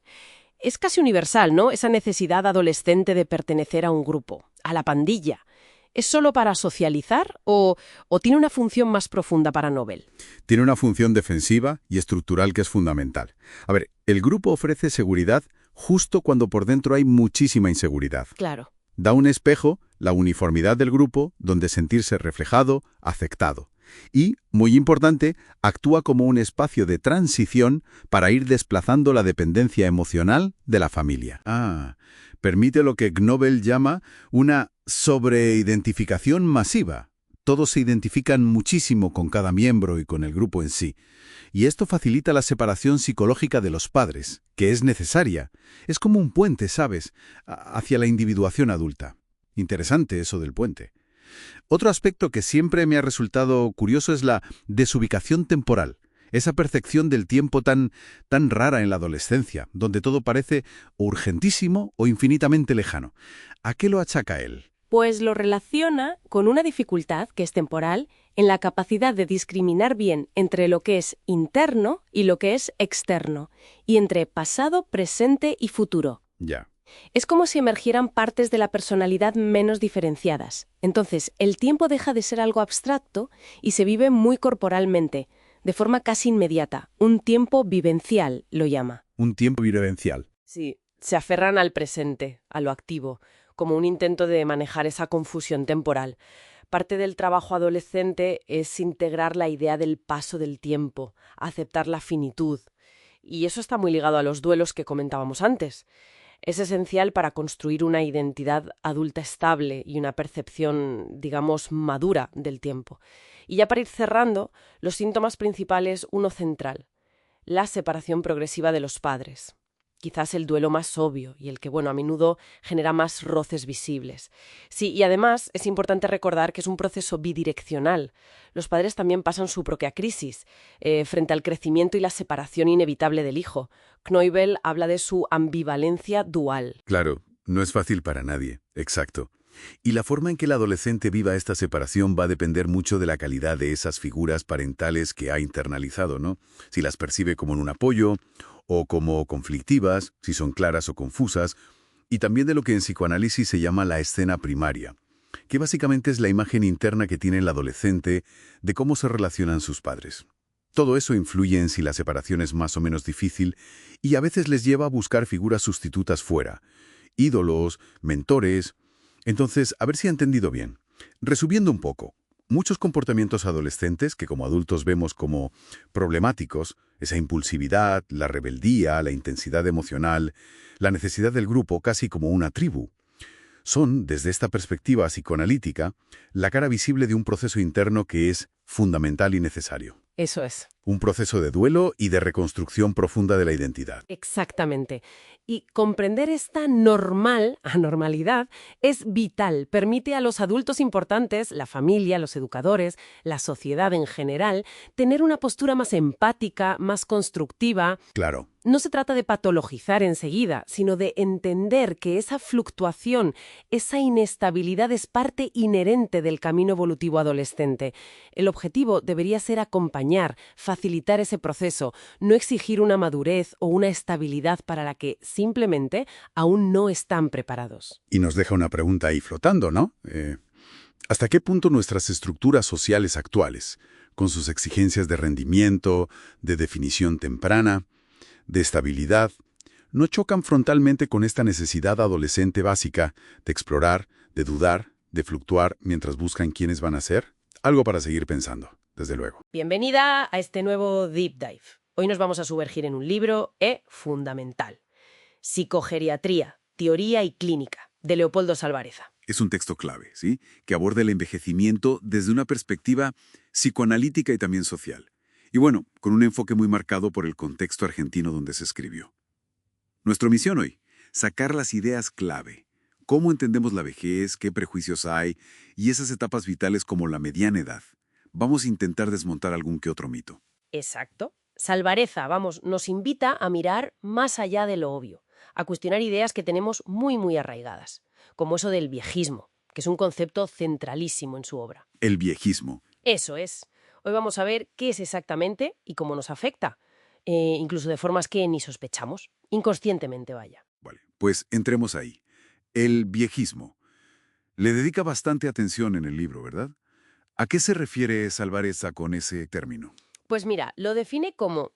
Es casi universal, ¿no? Esa necesidad adolescente de pertenecer a un grupo, a la pandilla. ¿Es solo para socializar o tiene una función más profunda para Knobel? Tiene una función defensiva y estructural que es fundamental. A ver, el grupo ofrece seguridad justo cuando por dentro hay muchísima inseguridad. Claro. Da un espejo, la uniformidad del grupo, donde sentirse reflejado, aceptado. Y, muy importante, actúa como un espacio de transición para ir desplazando la dependencia emocional de la familia. Permite lo que Knobel llama una sobreidentificación masiva. Todos se identifican muchísimo con cada miembro y con el grupo en sí. Y esto facilita la separación psicológica de los padres, que es necesaria. Es como un puente, ¿sabes?, hacia la individuación adulta. Interesante eso del puente. Otro aspecto que siempre me ha resultado curioso es la desubicación temporal. Esa percepción del tiempo tan rara en la adolescencia, donde todo parece urgentísimo o infinitamente lejano. ¿A qué lo achaca él? Pues lo relaciona con una dificultad, que es temporal, en la capacidad de discriminar bien entre lo que es interno y lo que es externo, y entre pasado, presente y futuro. Ya. Es como si emergieran partes de la personalidad menos diferenciadas. Entonces, el tiempo deja de ser algo abstracto y se vive muy corporalmente, de forma casi inmediata. Un tiempo vivencial, lo llama. Un tiempo vivencial. Sí, se aferran al presente, a lo activo, como un intento de manejar esa confusión temporal. Parte del trabajo adolescente es integrar la idea del paso del tiempo, aceptar la finitud. Y eso está muy ligado a los duelos que comentábamos antes. Es esencial para construir una identidad adulta estable y una percepción, digamos, madura del tiempo. Y ya para ir cerrando, los síntomas principales, uno central, la separación progresiva de los padres. Quizás el duelo más obvio y el que, a menudo genera más roces visibles. Sí, y además es importante recordar que es un proceso bidireccional. Los padres también pasan su propia crisis frente al crecimiento y la separación inevitable del hijo. Knobel habla de su ambivalencia dual. Claro, no es fácil para nadie, exacto. Y la forma en que el adolescente viva esta separación va a depender mucho de la calidad de esas figuras parentales que ha internalizado, ¿no? Si las percibe como un apoyo o como conflictivas, si son claras o confusas, y también de lo que en psicoanálisis se llama la escena primaria, que básicamente es la imagen interna que tiene el adolescente de cómo se relacionan sus padres. Todo eso influye en si la separación es más o menos difícil y a veces les lleva a buscar figuras sustitutas fuera, ídolos, mentores. Entonces, a ver si he entendido bien. Resumiendo un poco, muchos comportamientos adolescentes que como adultos vemos como problemáticos, esa impulsividad, la rebeldía, la intensidad emocional, la necesidad del grupo casi como una tribu, son, desde esta perspectiva psicoanalítica, la cara visible de un proceso interno que es fundamental y necesario. Eso es. Un proceso de duelo y de reconstrucción profunda de la identidad. Exactamente. Y comprender esta anormalidad, es vital. Permite a los adultos importantes, la familia, los educadores, la sociedad en general, tener una postura más empática, más constructiva. Claro. No se trata de patologizar enseguida, sino de entender que esa fluctuación, esa inestabilidad es parte inherente del camino evolutivo adolescente. El objetivo debería ser acompañar, facilitar ese proceso, no exigir una madurez o una estabilidad para la que simplemente aún no están preparados. Y nos deja una pregunta ahí flotando, ¿no? ¿Hasta qué punto nuestras estructuras sociales actuales, con sus exigencias de rendimiento, de definición temprana, de estabilidad, no chocan frontalmente con esta necesidad adolescente básica de explorar, de dudar, de fluctuar mientras buscan quiénes van a ser? Algo para seguir pensando, desde luego. Bienvenida a este nuevo Deep Dive. Hoy nos vamos a sumergir en un libro fundamental. Psicogeriatría, teoría y clínica, de Leopoldo Salvareza. Es un texto clave, ¿sí?, que aborda el envejecimiento desde una perspectiva psicoanalítica y también social. Y con un enfoque muy marcado por el contexto argentino donde se escribió. Nuestra misión hoy, sacar las ideas clave. Cómo entendemos la vejez, qué prejuicios hay y esas etapas vitales como la mediana edad. Vamos a intentar desmontar algún que otro mito. Exacto. Salvareza, nos invita a mirar más allá de lo obvio, a cuestionar ideas que tenemos muy arraigadas, como eso del viejismo, que es un concepto centralísimo en su obra. El viejismo. Eso es. Hoy vamos a ver qué es exactamente y cómo nos afecta, incluso de formas que ni sospechamos, inconscientemente vaya. Vale, pues entremos ahí. El viejismo. Le dedica bastante atención en el libro, ¿verdad? ¿A qué se refiere Salvareza con ese término? Pues mira, lo define como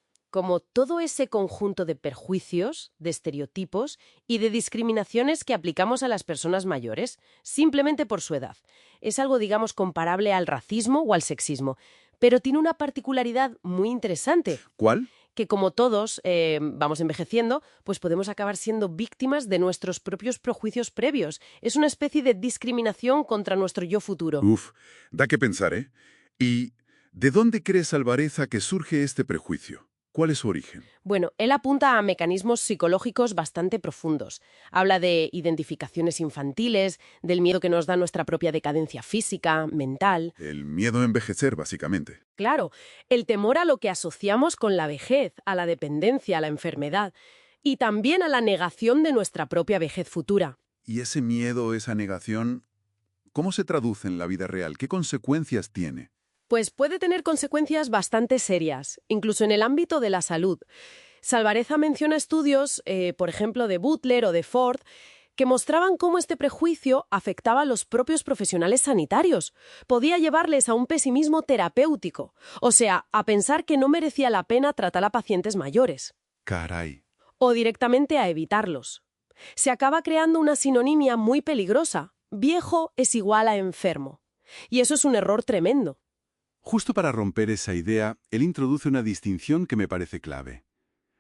todo ese conjunto de perjuicios, de estereotipos y de discriminaciones que aplicamos a las personas mayores, simplemente por su edad. Es algo, digamos, comparable al racismo o al sexismo, Pero tiene una particularidad muy interesante, ¿Cuál? que como todos vamos envejeciendo, pues podemos acabar siendo víctimas de nuestros propios prejuicios previos. Es una especie de discriminación contra nuestro yo futuro. Uf, da que pensar, ¿eh? ¿Y de dónde crees, Alvareza, que surge este prejuicio? ¿Cuál es su origen? Bueno, él apunta a mecanismos psicológicos bastante profundos. Habla de identificaciones infantiles, del miedo que nos da nuestra propia decadencia física, mental. El miedo a envejecer, básicamente. Claro, el temor a lo que asociamos con la vejez, a la dependencia, a la enfermedad, y también a la negación de nuestra propia vejez futura. ¿Y ese miedo, esa negación, cómo se traduce en la vida real? ¿Qué consecuencias tiene? Pues puede tener consecuencias bastante serias, incluso en el ámbito de la salud. Salvareza menciona estudios, por ejemplo, de Butler o de Ford, que mostraban cómo este prejuicio afectaba a los propios profesionales sanitarios. Podía llevarles a un pesimismo terapéutico, o sea, a pensar que no merecía la pena tratar a pacientes mayores. Caray. O directamente a evitarlos. Se acaba creando una sinonimia muy peligrosa. Viejo es igual a enfermo. Y eso es un error tremendo. Justo para romper esa idea, él introduce una distinción que me parece clave.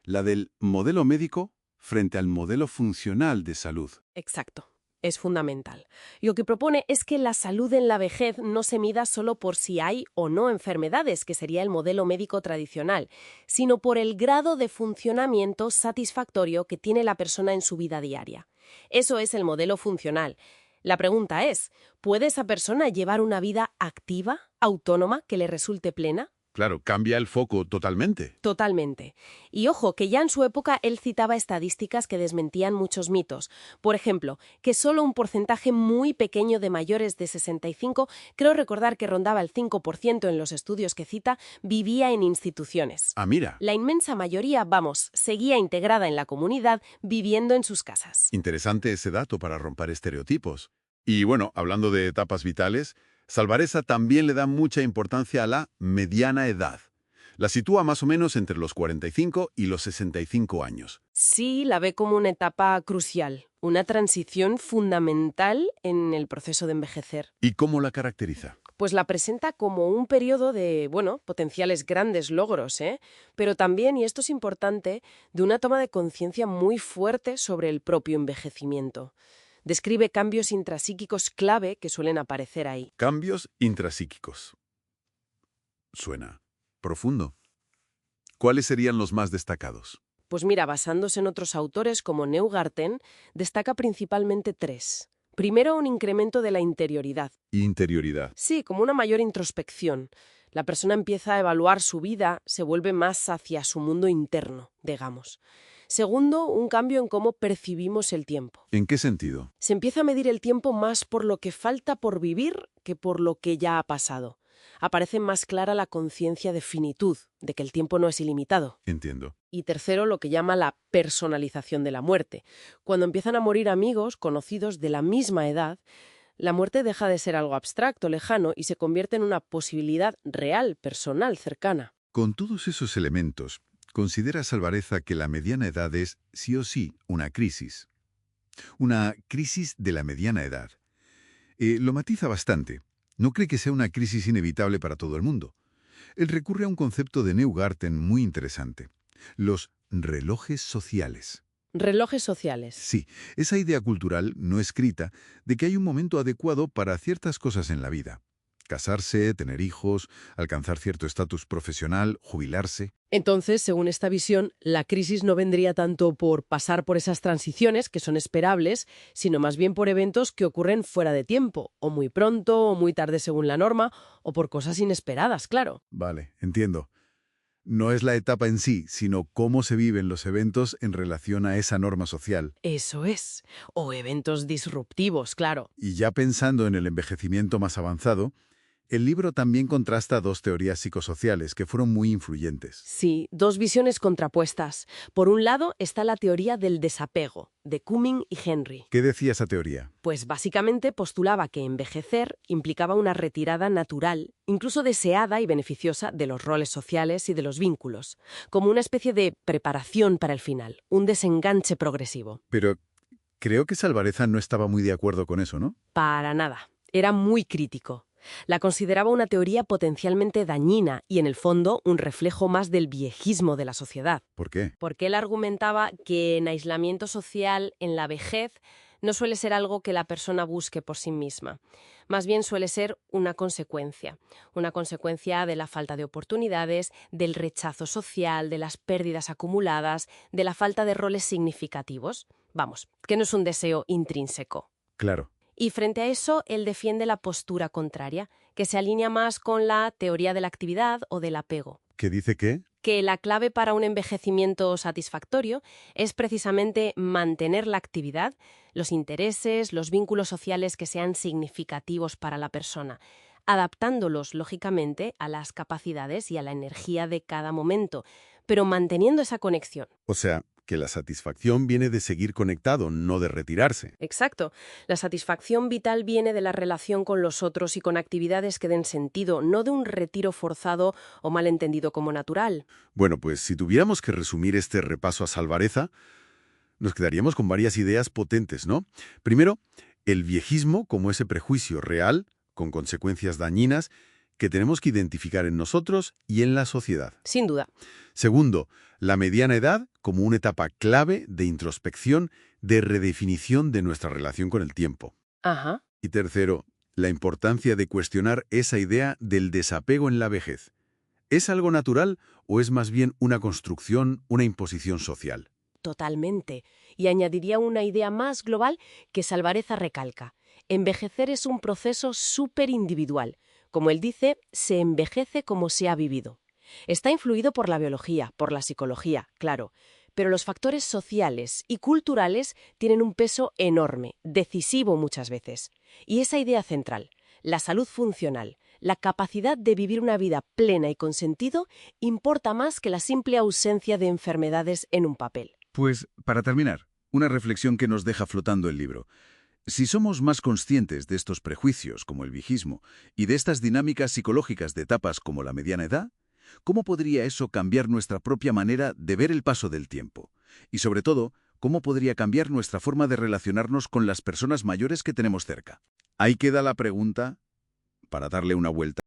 La del modelo médico frente al modelo funcional de salud. Exacto. Es fundamental. Y lo que propone es que la salud en la vejez no se mida solo por si hay o no enfermedades, que sería el modelo médico tradicional, sino por el grado de funcionamiento satisfactorio que tiene la persona en su vida diaria. Eso es el modelo funcional. La pregunta es, ¿puede esa persona llevar una vida activa, autónoma, que le resulte plena? Claro, cambia el foco totalmente. Totalmente. Y ojo, que ya en su época él citaba estadísticas que desmentían muchos mitos. Por ejemplo, que solo un porcentaje muy pequeño de mayores de 65, creo recordar que rondaba el 5% en los estudios que cita, vivía en instituciones. Ah, mira. La inmensa mayoría, seguía integrada en la comunidad, viviendo en sus casas. Interesante ese dato para romper estereotipos. Y bueno, hablando de etapas vitales, Salvareza también le da mucha importancia a la mediana edad. La sitúa más o menos entre los 45 y los 65 años. Sí, la ve como una etapa crucial, una transición fundamental en el proceso de envejecer. ¿Y cómo la caracteriza? Pues la presenta como un periodo de, potenciales grandes logros, pero también, y esto es importante, de una toma de conciencia muy fuerte sobre el propio envejecimiento. Describe cambios intrapsíquicos clave que suelen aparecer ahí. Cambios intrapsíquicos. Suena profundo. ¿Cuáles serían los más destacados? Pues mira, basándose en otros autores como Neugarten, destaca principalmente 3. Primero, un incremento de la interioridad. Interioridad. Sí, como una mayor introspección. La persona empieza a evaluar su vida, se vuelve más hacia su mundo interno, digamos. Segundo, un cambio en cómo percibimos el tiempo. ¿En qué sentido? Se empieza a medir el tiempo más por lo que falta por vivir que por lo que ya ha pasado. Aparece más clara la conciencia de finitud, de que el tiempo no es ilimitado. Entiendo. Y tercero, lo que llama la personalización de la muerte. Cuando empiezan a morir amigos, conocidos de la misma edad, la muerte deja de ser algo abstracto, lejano, y se convierte en una posibilidad real, personal, cercana. Con todos esos elementos, ¿considera Salvareza que la mediana edad es, sí o sí, una crisis? Una crisis de la mediana edad. Lo matiza bastante. No cree que sea una crisis inevitable para todo el mundo. Él recurre a un concepto de Neugarten muy interesante. Los relojes sociales. Relojes sociales. Sí, esa idea cultural no escrita de que hay un momento adecuado para ciertas cosas en la vida. Casarse, tener hijos, alcanzar cierto estatus profesional, jubilarse. Entonces, según esta visión, la crisis no vendría tanto por pasar por esas transiciones, que son esperables, sino más bien por eventos que ocurren fuera de tiempo, o muy pronto, o muy tarde según la norma, o por cosas inesperadas, claro. Vale, entiendo. No es la etapa en sí, sino cómo se viven los eventos en relación a esa norma social. Eso es. O eventos disruptivos, claro. Y ya pensando en el envejecimiento más avanzado, el libro también contrasta dos teorías psicosociales que fueron muy influyentes. Sí, dos visiones contrapuestas. Por un lado está la teoría del desapego, de Cumming y Henry. ¿Qué decía esa teoría? Pues básicamente postulaba que envejecer implicaba una retirada natural, incluso deseada y beneficiosa, de los roles sociales y de los vínculos, como una especie de preparación para el final, un desenganche progresivo. Pero creo que Salvareza no estaba muy de acuerdo con eso, ¿no? Para nada. Era muy crítico. La consideraba una teoría potencialmente dañina y, en el fondo, un reflejo más del viejismo de la sociedad. ¿Por qué? Porque él argumentaba que en aislamiento social, en la vejez, no suele ser algo que la persona busque por sí misma. Más bien suele ser una consecuencia de la falta de oportunidades, del rechazo social, de las pérdidas acumuladas, de la falta de roles significativos. Vamos, que no es un deseo intrínseco. Claro. Y frente a eso, él defiende la postura contraria, que se alinea más con la teoría de la actividad o del apego. ¿Qué dice qué? Que la clave para un envejecimiento satisfactorio es precisamente mantener la actividad, los intereses, los vínculos sociales que sean significativos para la persona, adaptándolos, lógicamente, a las capacidades y a la energía de cada momento, pero manteniendo esa conexión. O sea, que la satisfacción viene de seguir conectado, no de retirarse. Exacto. La satisfacción vital viene de la relación con los otros y con actividades que den sentido, no de un retiro forzado o mal entendido como natural. Bueno, pues si tuviéramos que resumir este repaso a Salvareza, nos quedaríamos con varias ideas potentes, ¿no? Primero, el viejismo como ese prejuicio real, con consecuencias dañinas, que tenemos que identificar en nosotros y en la sociedad. Sin duda. Segundo, la mediana edad como una etapa clave de introspección, de redefinición de nuestra relación con el tiempo. Ajá. Y tercero, la importancia de cuestionar esa idea del desapego en la vejez. ¿Es algo natural o es más bien una construcción, una imposición social? Totalmente. Y añadiría una idea más global que Salvareza recalca. Envejecer es un proceso súper individual. Como él dice, se envejece como se ha vivido. Está influido por la biología, por la psicología, claro, pero los factores sociales y culturales tienen un peso enorme, decisivo muchas veces. Y esa idea central, la salud funcional, la capacidad de vivir una vida plena y con sentido, importa más que la simple ausencia de enfermedades en un papel. Pues, para terminar, una reflexión que nos deja flotando el libro. Si somos más conscientes de estos prejuicios, como el viejismo, y de estas dinámicas psicológicas de etapas como la mediana edad, ¿cómo podría eso cambiar nuestra propia manera de ver el paso del tiempo? Y sobre todo, ¿cómo podría cambiar nuestra forma de relacionarnos con las personas mayores que tenemos cerca? Ahí queda la pregunta para darle una vuelta.